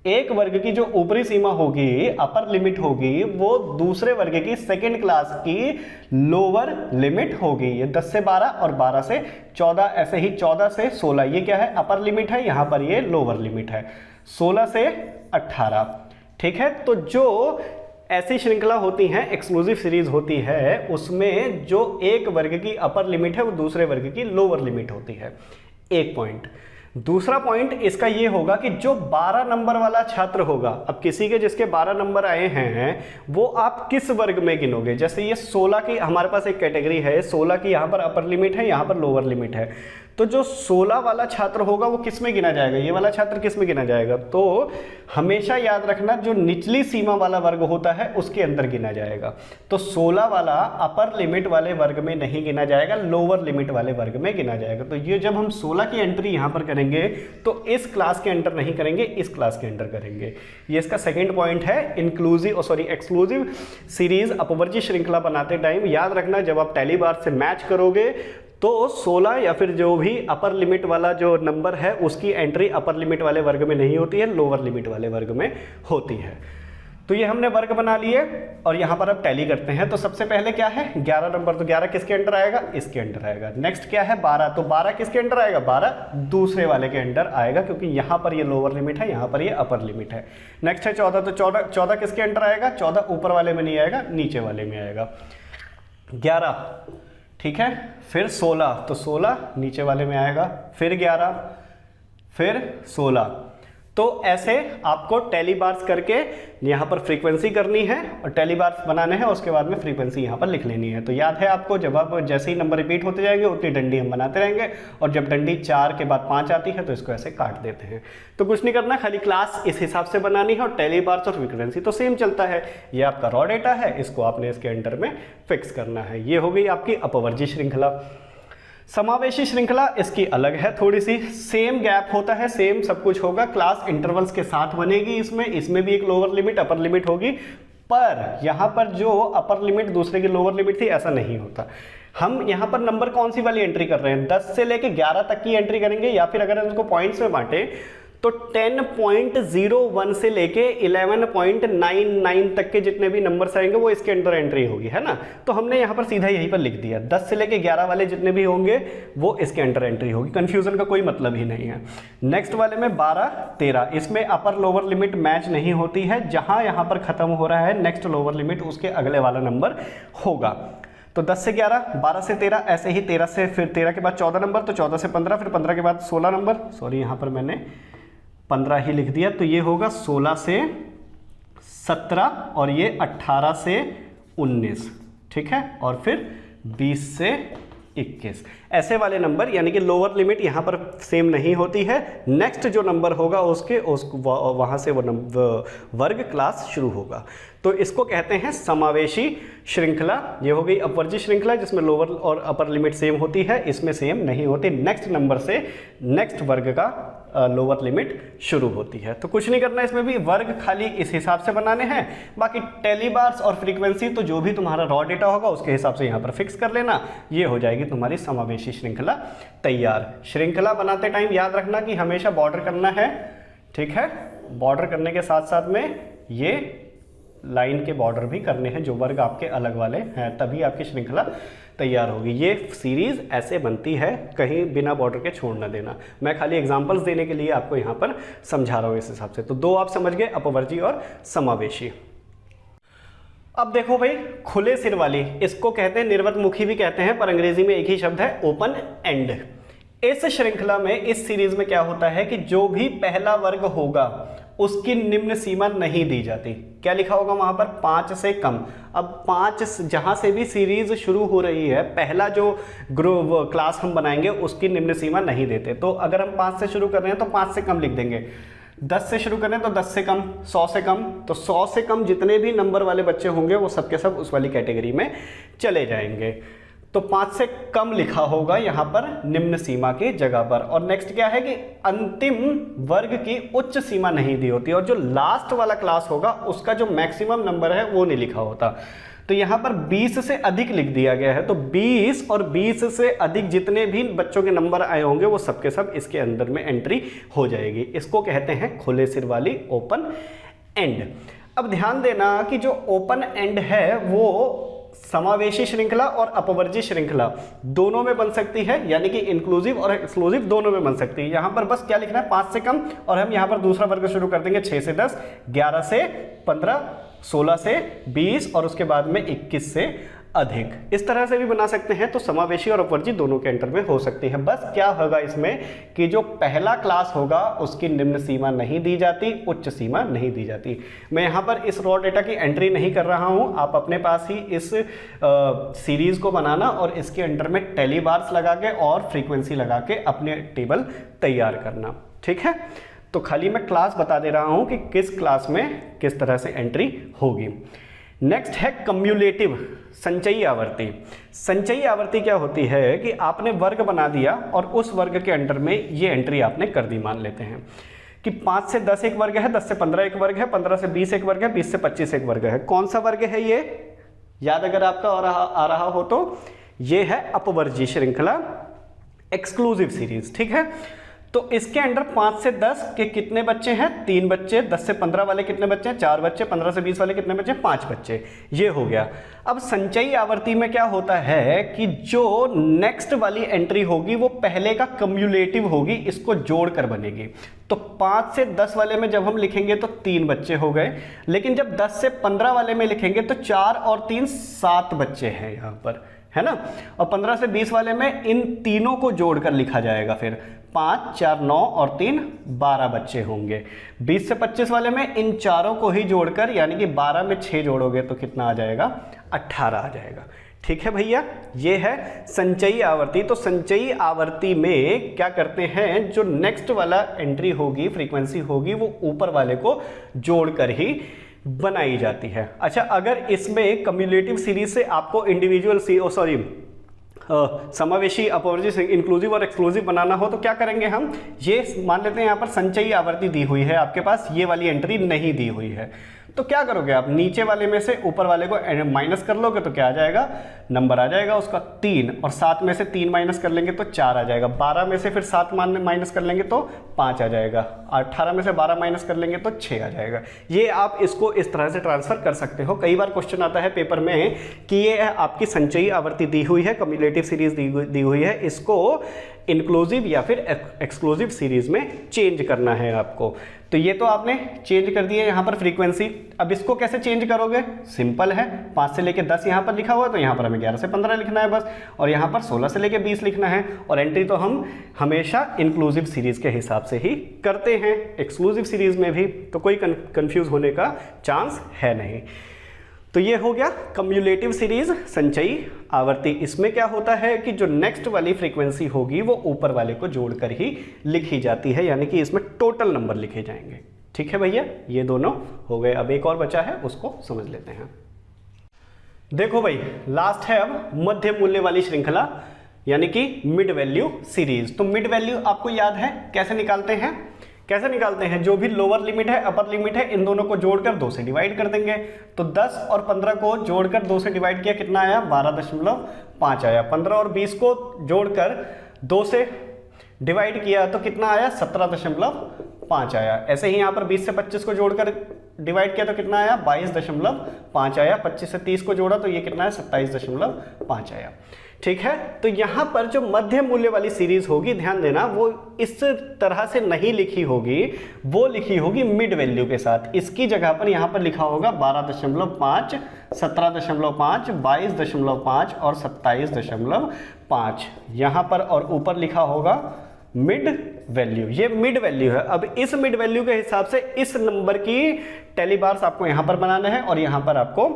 एक वर्ग की जो ऊपरी सीमा होगी, अपर लिमिट होगी, वो दूसरे वर्ग की सेकंड क्लास की लोअर लिमिट होगी। ये 10 से 12 और 12 से 14, ऐसे ही 14 से 16, ये क्या है, अपर लिमिट है, यहां पर ये लोअर लिमिट है। 16 से 18, ठीक है। तो जो ऐसी श्रृंखला होती हैं, एक्सक्लूसिव सीरीज होती है, उसमें जो एक वर्ग की अपर लिमिट है वो दूसरे वर्ग की लोअर लिमिट होती है। एक पॉइंट। दूसरा पॉइंट इसका ये होगा कि जो 12 नंबर वाला छात्र होगा, अब किसी के जिसके 12 नंबर आए हैं वो आप किस वर्ग में गिनोगे। जैसे ये 16 की हमारे पास एक कैटेगरी है, 16 की यहाँ पर अपर लिमिट है, यहाँ पर लोअर लिमिट है, तो जो 16 वाला छात्र होगा वो किस में गिना जाएगा, ये वाला छात्र किस में गिना जाएगा। तो हमेशा याद रखना जो निचली सीमा वाला वर्ग होता है उसके अंदर गिना जाएगा। तो 16 वाला अपर लिमिट वाले वर्ग में नहीं गिना जाएगा, लोअर लिमिट वाले वर्ग में गिना जाएगा। तो ये जब हम 16 की एंट्री यहाँ पर करेंगे तो इस क्लास के अंडर नहीं करेंगे, इस क्लास के अंडर करेंगे। ये इसका सेकेंड पॉइंट है। एक्सक्लूसिव सीरीज अपवर्जी श्रृंखला बनाते टाइम याद रखना, जब आप टैली बार से मैच करोगे तो 16 या फिर जो भी अपर लिमिट वाला जो नंबर है उसकी एंट्री अपर लिमिट वाले वर्ग में नहीं होती है, लोअर लिमिट वाले वर्ग में होती है। तो ये हमने वर्ग बना लिए और यहाँ पर अब टैली करते हैं। तो सबसे पहले क्या है 11 नंबर, तो 11 किसके अंडर आएगा, इसके अंडर आएगा। नेक्स्ट क्या है 12, तो 12 किसके अंडर आएगा, 12 दूसरे वाले के अंडर आएगा, क्योंकि यहाँ पर ये लोअर लिमिट है, यहाँ पर ये अपर लिमिट है। नेक्स्ट है 14, तो 14 किसके अंडर आएगा, 14 ऊपर वाले में नहीं आएगा, नीचे वाले में आएगा। 11 ठीक है, फिर 16, तो 16 नीचे वाले में आएगा, फिर 11, फिर 16। तो ऐसे आपको टैली बार्स करके यहाँ पर फ्रीक्वेंसी करनी है और टैली बार्स बनाने हैं, उसके बाद में फ्रीक्वेंसी यहाँ पर लिख लेनी है। तो याद है आपको, जब आप जैसे ही नंबर रिपीट होते जाएंगे उतनी डंडी हम बनाते रहेंगे, और जब डंडी 4 के बाद 5 आती है तो इसको ऐसे काट देते हैं। तो कुछ नहीं करना, खाली क्लास इस हिसाब से बनानी है और टैली बार्स और फ्रीक्वेंसी तो सेम चलता है। ये आपका रॉ डेटा है, इसको आपने इसके अंडर में फिक्स करना है। ये हो गई आपकी अपवर्जी श्रृंखला। समावेशी श्रृंखला इसकी अलग है थोड़ी सी, सेम गैप होता है, सेम सब कुछ होगा, क्लास इंटरवल्स के साथ बनेगी। इसमें भी एक लोअर लिमिट अपर लिमिट होगी, पर यहाँ पर जो अपर लिमिट दूसरे की लोअर लिमिट थी ऐसा नहीं होता। हम यहाँ पर नंबर कौन सी वाली एंट्री कर रहे हैं, 10 से लेके 11 तक की एंट्री करेंगे, या फिर अगर उसको पॉइंट्स में बांटे तो 10.01 से लेके 11.99 तक के जितने भी नंबर्स आएंगे वो इसके अंदर एंट्री होगी, है ना। तो हमने यहाँ पर सीधा यहीं पर लिख दिया, 10 से लेके 11 वाले जितने भी होंगे वो इसके अंदर एंट्री होगी, कंफ्यूजन का कोई मतलब ही नहीं है। नेक्स्ट वाले में 12, 13, इसमें अपर लोअर लिमिट मैच नहीं होती है, जहां यहाँ पर खत्म हो रहा है नेक्स्ट लोअर लिमिट उसके अगले वाला नंबर होगा। तो 10 से 11, 12 से 13, ऐसे ही 13 से फिर 13 के बाद 14 नंबर, तो 14 से 15, फिर 15 के बाद 16 नंबर, सॉरी यहाँ पर मैंने 15 ही लिख दिया, तो ये होगा 16 से 17 और ये 18 से 19, ठीक है, और फिर 20 से 21, ऐसे वाले नंबर, यानी कि लोअर लिमिट यहाँ पर सेम नहीं होती है। नेक्स्ट जो नंबर होगा वहाँ से वो वर्ग क्लास शुरू होगा। तो इसको कहते हैं समावेशी श्रृंखला। ये हो गई अपवर्जी श्रृंखला जिसमें लोअर और अपर लिमिट सेम होती है, इसमें सेम नहीं होती। नेक्स्ट नंबर से नेक्स्ट वर्ग का लोअर लिमिट शुरू होती है। तो कुछ नहीं करना, इसमें भी वर्ग खाली इस हिसाब से बनाने हैं, बाकी टैली बार्स और फ्रीक्वेंसी तो जो भी तुम्हारा रॉ डेटा होगा उसके हिसाब से यहाँ पर फिक्स कर लेना। ये हो जाएगी तुम्हारी समावेशी श्रृंखला तैयार। श्रृंखला बनाते टाइम याद रखना कि हमेशा बॉर्डर करना है, ठीक है। बॉर्डर करने के साथ साथ में ये लाइन के बॉर्डर भी करने हैं जो वर्ग आपके अलग वाले हैं, तभी आपकी श्रृंखला तैयार होगी। ये सीरीज ऐसे बनती है, कहीं बिना बॉर्डर के छोड़ ना देना। मैं खाली एग्जांपल्स देने के लिए आपको यहाँ पर समझा रहा हूँ इस हिसाब से। तो दो आप समझ गए, अपवर्जी और समावेशी। अब देखो भाई, खुले सिर वाली, इसको कहते हैं निर्वतमुखी भी कहते हैं, पर अंग्रेजी में एक ही शब्द है ओपन एंड। इस श्रृंखला में, इस सीरीज में क्या होता है कि जो भी पहला वर्ग होगा उसकी निम्न सीमा नहीं दी जाती। क्या लिखा होगा वहां पर, 5 से कम। अब 5 जहां से भी सीरीज शुरू हो रही है, पहला जो ग्रुप क्लास हम बनाएंगे उसकी निम्न सीमा नहीं देते। तो अगर हम 5 से शुरू कर रहे हैं तो 5 से कम लिख देंगे, 10 से शुरू करें तो 10 से कम, 100 से कम, तो 100 से कम जितने भी नंबर वाले बच्चे होंगे वो सब के सब उस वाली कैटेगरी में चले जाएंगे। तो 5 से कम लिखा होगा यहाँ पर निम्न सीमा की जगह पर। और नेक्स्ट क्या है कि अंतिम वर्ग की उच्च सीमा नहीं दी होती, और जो लास्ट वाला क्लास होगा उसका जो मैक्सिमम नंबर है वो नहीं लिखा होता। तो यहाँ पर 20 से अधिक लिख दिया गया है, तो 20 और 20 से अधिक जितने भी बच्चों के नंबर आए होंगे वो सबके सब इसके अंदर में एंट्री हो जाएगी। इसको कहते हैं खुले सिर वाली ओपन एंड। अब ध्यान देना कि जो ओपन एंड है वो समावेशी श्रृंखला और अपवर्जी श्रृंखला दोनों में बन सकती है, यानी कि इंक्लूसिव और एक्सक्लूसिव दोनों में बन सकती है। यहां पर बस क्या लिखना है, 5 से कम, और हम यहां पर दूसरा वर्ग शुरू कर देंगे 6 से 10, 11 से 15, 16 से 20 और उसके बाद में 21 से अधिक। इस तरह से भी बना सकते हैं। तो समावेशी और अपवर्जी दोनों के अंतर में हो सकती है। बस क्या होगा इसमें कि जो पहला क्लास होगा उसकी निम्न सीमा नहीं दी जाती, उच्च सीमा नहीं दी जाती। मैं यहाँ पर इस रॉ डेटा की एंट्री नहीं कर रहा हूँ, आप अपने पास ही इस सीरीज को बनाना और इसके अंडर में टेली बार्स लगा के और फ्रीक्वेंसी लगा के अपने टेबल तैयार करना। ठीक है, तो खाली मैं क्लास बता दे रहा हूं कि किस क्लास में किस तरह से एंट्री होगी। नेक्स्ट है कम्युलेटिव, संचयी आवर्ती। संचयी आवर्ती क्या होती है कि आपने वर्ग बना दिया और उस वर्ग के अंडर में ये एंट्री आपने कर दी। मान लेते हैं कि 5 से 10 एक वर्ग है, 10 से 15 एक वर्ग है, 15 से 20 एक वर्ग है, 20 से 25 एक वर्ग है। कौन सा वर्ग है ये? याद अगर आपका आ रहा हो तो ये है अपवर्जी श्रृंखला, एक्सक्लूसिव सीरीज। ठीक है, तो इसके अंडर 5 से 10 के कितने बच्चे हैं? 3 बच्चे। 10 से 15 वाले कितने बच्चे हैं? 4 बच्चे। 15 से 20 वाले कितने बच्चे? 5 बच्चे। ये हो गया। अब संचयी आवर्ती में क्या होता है कि जो नेक्स्ट वाली एंट्री होगी वो पहले का कम्युलेटिव होगी, इसको जोड़कर बनेगी। तो 5 से 10 वाले में जब हम लिखेंगे तो 3 बच्चे हो गए, लेकिन जब 10 से 15 वाले में लिखेंगे तो 4 और 3 7 बच्चे हैं यहाँ पर, है ना। और 15 से 20 वाले में इन तीनों को जोड़कर लिखा जाएगा, फिर 5 4 9 और 3 12 बच्चे होंगे। 20 से 25 वाले में इन चारों को ही जोड़कर, यानी कि 12 में 6 जोड़ोगे तो कितना आ जाएगा? 18 आ जाएगा। ठीक है भैया, ये है संचयी आवर्ती। तो संचयी आवर्ती में क्या करते हैं, जो नेक्स्ट वाला एंट्री होगी, फ्रीक्वेंसी होगी, वो ऊपर वाले को जोड़कर ही बनाई जाती है। अच्छा, अगर इसमें कम्युलेटिव सीरीज से आपको इंडिविजुअल समावेशी, अपवर्जी, इंक्लूसिव और एक्सक्लूसिव बनाना हो तो क्या करेंगे हम? ये मान लेते हैं यहाँ पर संचयी आवर्ती दी हुई है, आपके पास ये वाली एंट्री नहीं दी हुई है, तो क्या करोगे आप? नीचे वाले में से ऊपर वाले को माइनस कर लोगे तो क्या आ जाएगा? नंबर आ जाएगा उसका 3, और 7 में से 3 माइनस कर लेंगे तो 4 आ जाएगा। 12 में से फिर 7 माइनस कर लेंगे तो 5 आ जाएगा। 18 में से 12 माइनस कर लेंगे तो 6 आ जाएगा। ये आप इसको इस तरह से ट्रांसफर कर सकते हो। कई बार क्वेश्चन आता है पेपर में कि ये आपकी संचयी आवर्ती दी हुई है, कम्युलेटिव सीरीज दी हुई है, इसको इंक्लूसिव या फिर एक्सक्लूसिव सीरीज में चेंज करना है आपको। तो ये तो आपने चेंज कर दिया यहाँ पर फ्रीक्वेंसी। अब इसको कैसे चेंज करोगे? सिंपल है, 5 से लेके 10 यहाँ पर लिखा हुआ है तो यहाँ पर हमें 11 से 15 लिखना है बस, और यहाँ पर 16 से लेके 20 लिखना है। और एंट्री तो हम हमेशा इंक्लूसिव सीरीज के हिसाब से ही करते हैं, एक्सक्लूसिव सीरीज में भी तो कोई कंफ्यूज होने का चांस है नहीं। तो ये हो गया कम्युलेटिव सीरीज, संचयी आवर्ती। इसमें क्या होता है कि जो नेक्स्ट वाली फ्रीक्वेंसी होगी वो ऊपर वाले को जोड़कर ही लिखी जाती है, यानी कि इसमें टोटल नंबर लिखे जाएंगे। ठीक है भैया, ये दोनों हो गए। अब एक और बचा है, उसको समझ लेते हैं। देखो भाई, लास्ट है अब मध्य मूल्य वाली श्रृंखला, यानी कि मिड वैल्यू सीरीज। तो मिड वैल्यू आपको याद है कैसे निकालते हैं? कैसे निकालते हैं? जो भी लोअर लिमिट है, अपर लिमिट है, इन दोनों को जोड़कर 2 से डिवाइड कर देंगे। तो 10 और 15 को जोड़कर 2 से डिवाइड किया, कितना आया? 12.5 आया। 15 और 20 को जोड़कर 2 से डिवाइड किया तो कितना आया? 17.5 आया। ऐसे ही यहाँ पर 20 से 25 को जोड़कर डिवाइड किया तो कितना आया? 22.5 आया। 25 से 30 को जोड़ा तो ये कितना है? 27.5 आया। ठीक है, तो यहां पर जो मध्य मूल्य वाली सीरीज होगी, ध्यान देना, वो इस तरह से नहीं लिखी होगी, वो लिखी होगी मिड वैल्यू के साथ। इसकी जगह पर यहां पर लिखा होगा 12.5, 17.5, 22.5 और 27.5 यहां पर, और ऊपर लिखा होगा मिड वैल्यू। ये मिड वैल्यू है। अब इस मिड वैल्यू के हिसाब से इस नंबर की टेली बार्स आपको यहां पर बनाना है और यहां पर आपको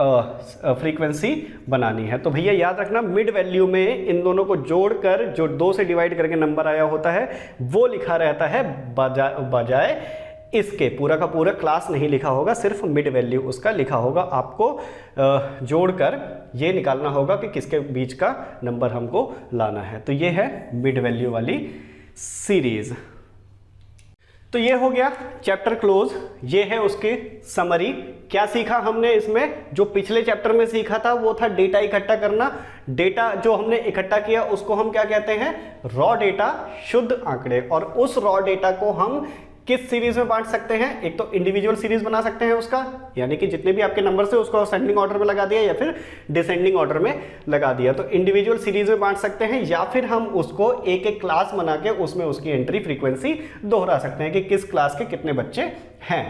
फ्रीक्वेंसी बनानी है। तो भैया याद रखना, मिड वैल्यू में इन दोनों को जोड़कर जो 2 से डिवाइड करके नंबर आया होता है वो लिखा रहता है, बजाय इसके पूरा का पूरा क्लास नहीं लिखा होगा, सिर्फ मिड वैल्यू उसका लिखा होगा। आपको जोड़कर ये निकालना होगा कि किसके बीच का नंबर हमको लाना है। तो ये है मिड वैल्यू वाली सीरीज। तो ये हो गया चैप्टर क्लोज। ये है उसकी समरी। क्या सीखा हमने इसमें? जो पिछले चैप्टर में सीखा था वो था डेटा इकट्ठा करना। डेटा जो हमने इकट्ठा किया उसको हम क्या कहते हैं? रॉ डेटा, शुद्ध आंकड़े। और उस रॉ डेटा को हम किस सीरीज में बांट सकते हैं? एक तो इंडिविजुअल सीरीज बना सकते हैं उसका, यानी कि जितने भी आपके नंबर से उसको असेंडिंग ऑर्डर में लगा दिया या फिर डिसेंडिंग ऑर्डर में लगा दिया, तो इंडिविजुअल सीरीज में बांट सकते हैं। या फिर हम उसको एक एक क्लास बना के उसमें उसकी एंट्री फ्रीक्वेंसी दोहरा सकते हैं कि किस क्लास के कितने बच्चे हैं।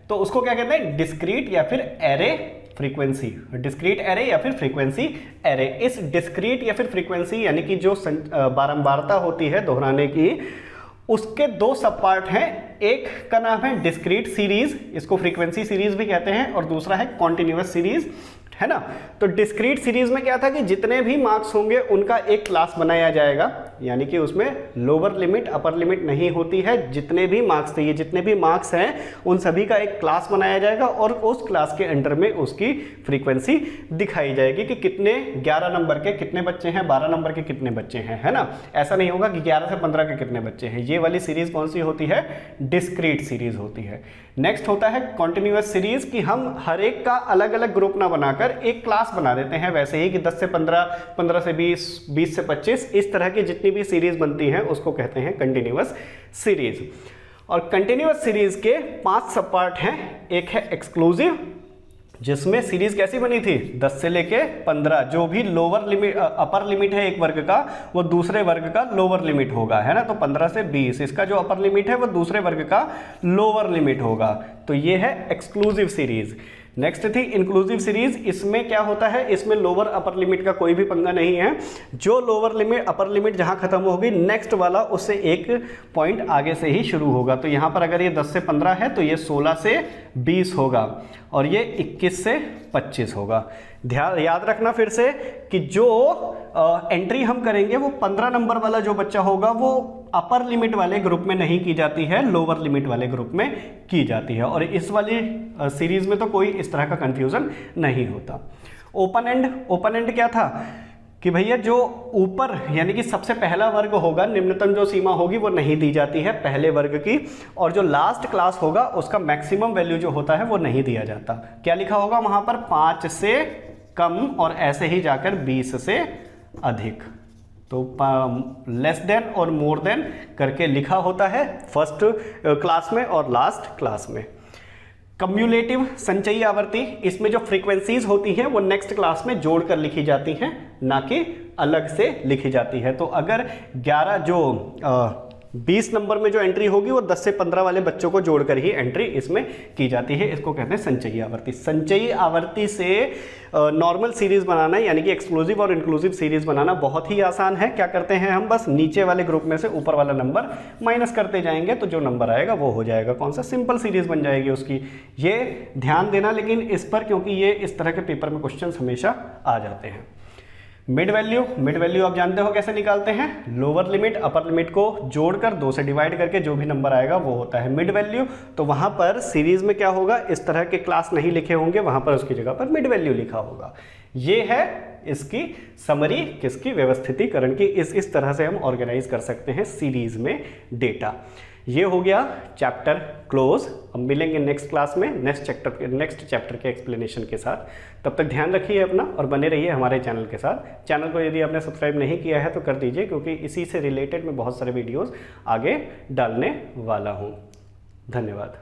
तो उसको क्या कहते हैं? डिस्क्रीट या फिर एरे फ्रीक्वेंसी, डिस्क्रीट एरे या फिर फ्रीक्वेंसी एरे। इस डिस्क्रीट या फिर फ्रीक्वेंसी यानी कि जो बारंबारता होती है दोहराने की, उसके दो सब पार्ट हैं। एक का नाम है डिस्क्रीट सीरीज, इसको फ्रीक्वेंसी सीरीज भी कहते हैं, और दूसरा है कॉन्टिन्यूअस सीरीज, है ना। तो डिस्क्रीट सीरीज में क्या था कि जितने भी मार्क्स होंगे उनका एक क्लास बनाया जाएगा, यानी कि उसमें लोअर लिमिट अपर लिमिट नहीं होती है। जितने भी मार्क्स थे, ये जितने भी मार्क्स हैं उन सभी का एक क्लास बनाया जाएगा और उस क्लास के अंडर में उसकी फ्रीक्वेंसी दिखाई जाएगी कि कितने 11 नंबर के कितने बच्चे हैं, 12 नंबर के कितने बच्चे हैं, है ना। ऐसा नहीं होगा कि 11 से 15 के कितने बच्चे हैं। ये वाली सीरीज कौन सी होती है? डिस्क्रीट सीरीज होती है। नेक्स्ट होता है कॉन्टिन्यूअस सीरीज, कि हम हर एक का अलग अलग ग्रुप ना बनाकर एक क्लास बना देते हैं, वैसे ही कि 10 से 15, 15 से 20, 20 से 25, इस तरह की जितनी भी सीरीज बनती हैं उसको कहते हैं कंटिन्यूअस सीरीज। और कंटिन्यूअस सीरीज के 5 सब पार्ट हैं। एक है एक्सक्लूसिव, जिसमें सीरीज कैसी बनी थी? 10 से लेके 15, जो भी लोअर लिमिट अपर लिमिट है एक वर्ग का, वो दूसरे वर्ग का लोअर लिमिट होगा, है ना। तो 15 से 20, इसका जो अपर लिमिट है वो दूसरे वर्ग का लोअर लिमिट होगा। तो ये है एक्सक्लूसिव सीरीज। नेक्स्ट थी इंक्लूसिव सीरीज। इसमें क्या होता है? इसमें लोअर अपर लिमिट का कोई भी पंगा नहीं है। जो लोअर लिमिट अपर लिमिट जहां खत्म होगी, नेक्स्ट वाला उससे एक पॉइंट आगे से ही शुरू होगा। तो यहां पर अगर ये 10 से 15 है तो ये 16 से 20 होगा, और ये 21 से 25 होगा। ध्यान याद रखना फिर से कि जो एंट्री हम करेंगे वो 15 नंबर वाला जो बच्चा होगा वो अपर लिमिट वाले ग्रुप में नहीं की जाती है, लोअर लिमिट वाले ग्रुप में की जाती है। और इस वाली सीरीज में तो कोई इस तरह का कंफ्यूजन नहीं होता। ओपन एंड, ओपन एंड क्या था कि भैया जो ऊपर यानी कि सबसे पहला वर्ग होगा, निम्नतम जो सीमा होगी वो नहीं दी जाती है पहले वर्ग की, और जो लास्ट क्लास होगा उसका मैक्सिमम वैल्यू जो होता है वो नहीं दिया जाता। क्या लिखा होगा वहां पर? 5 से कम और ऐसे ही जाकर 20 से अधिक। तो लेस देन और मोर देन करके लिखा होता है फर्स्ट क्लास में और लास्ट क्लास में। कम्युलेटिव संचयी आवर्ती, इसमें जो फ्रीक्वेंसीज होती हैं वो नेक्स्ट क्लास में जोड़कर लिखी जाती हैं, ना कि अलग से लिखी जाती है। तो अगर 11 जो 20 नंबर में जो एंट्री होगी वो 10 से 15 वाले बच्चों को जोड़कर ही एंट्री इसमें की जाती है। इसको कहते हैं संचयी आवर्ती। संचयी आवर्ती से नॉर्मल सीरीज बनाना यानी कि एक्सक्लूसिव और इंक्लूसिव सीरीज बनाना बहुत ही आसान है। क्या करते हैं हम? बस नीचे वाले ग्रुप में से ऊपर वाला नंबर माइनस करते जाएंगे, तो जो नंबर आएगा वो हो जाएगा कौन सा? सिंपल सीरीज बन जाएगी उसकी। ये ध्यान देना लेकिन इस पर, क्योंकि ये इस तरह के पेपर में क्वेश्चन हमेशा आ जाते हैं। मिड वैल्यू, मिड वैल्यू आप जानते हो कैसे निकालते हैं? लोअर लिमिट अपर लिमिट को जोड़कर 2 से डिवाइड करके जो भी नंबर आएगा वो होता है मिड वैल्यू। तो वहां पर सीरीज में क्या होगा? इस तरह के क्लास नहीं लिखे होंगे, वहां पर उसकी जगह पर मिड वैल्यू लिखा होगा। ये है इसकी समरी, किसकी? व्यवस्थितीकरण की। इस तरह से हम ऑर्गेनाइज कर सकते हैं सीरीज में डेटा। ये हो गया चैप्टर क्लोज। हम मिलेंगे नेक्स्ट क्लास में नेक्स्ट चैप्टर के एक्सप्लेनेशन के साथ। तब तक ध्यान रखिए अपना और बने रहिए हमारे चैनल के साथ। चैनल को यदि आपने सब्सक्राइब नहीं किया है तो कर दीजिए, क्योंकि इसी से रिलेटेड मैं बहुत सारे वीडियोस आगे डालने वाला हूँ। धन्यवाद।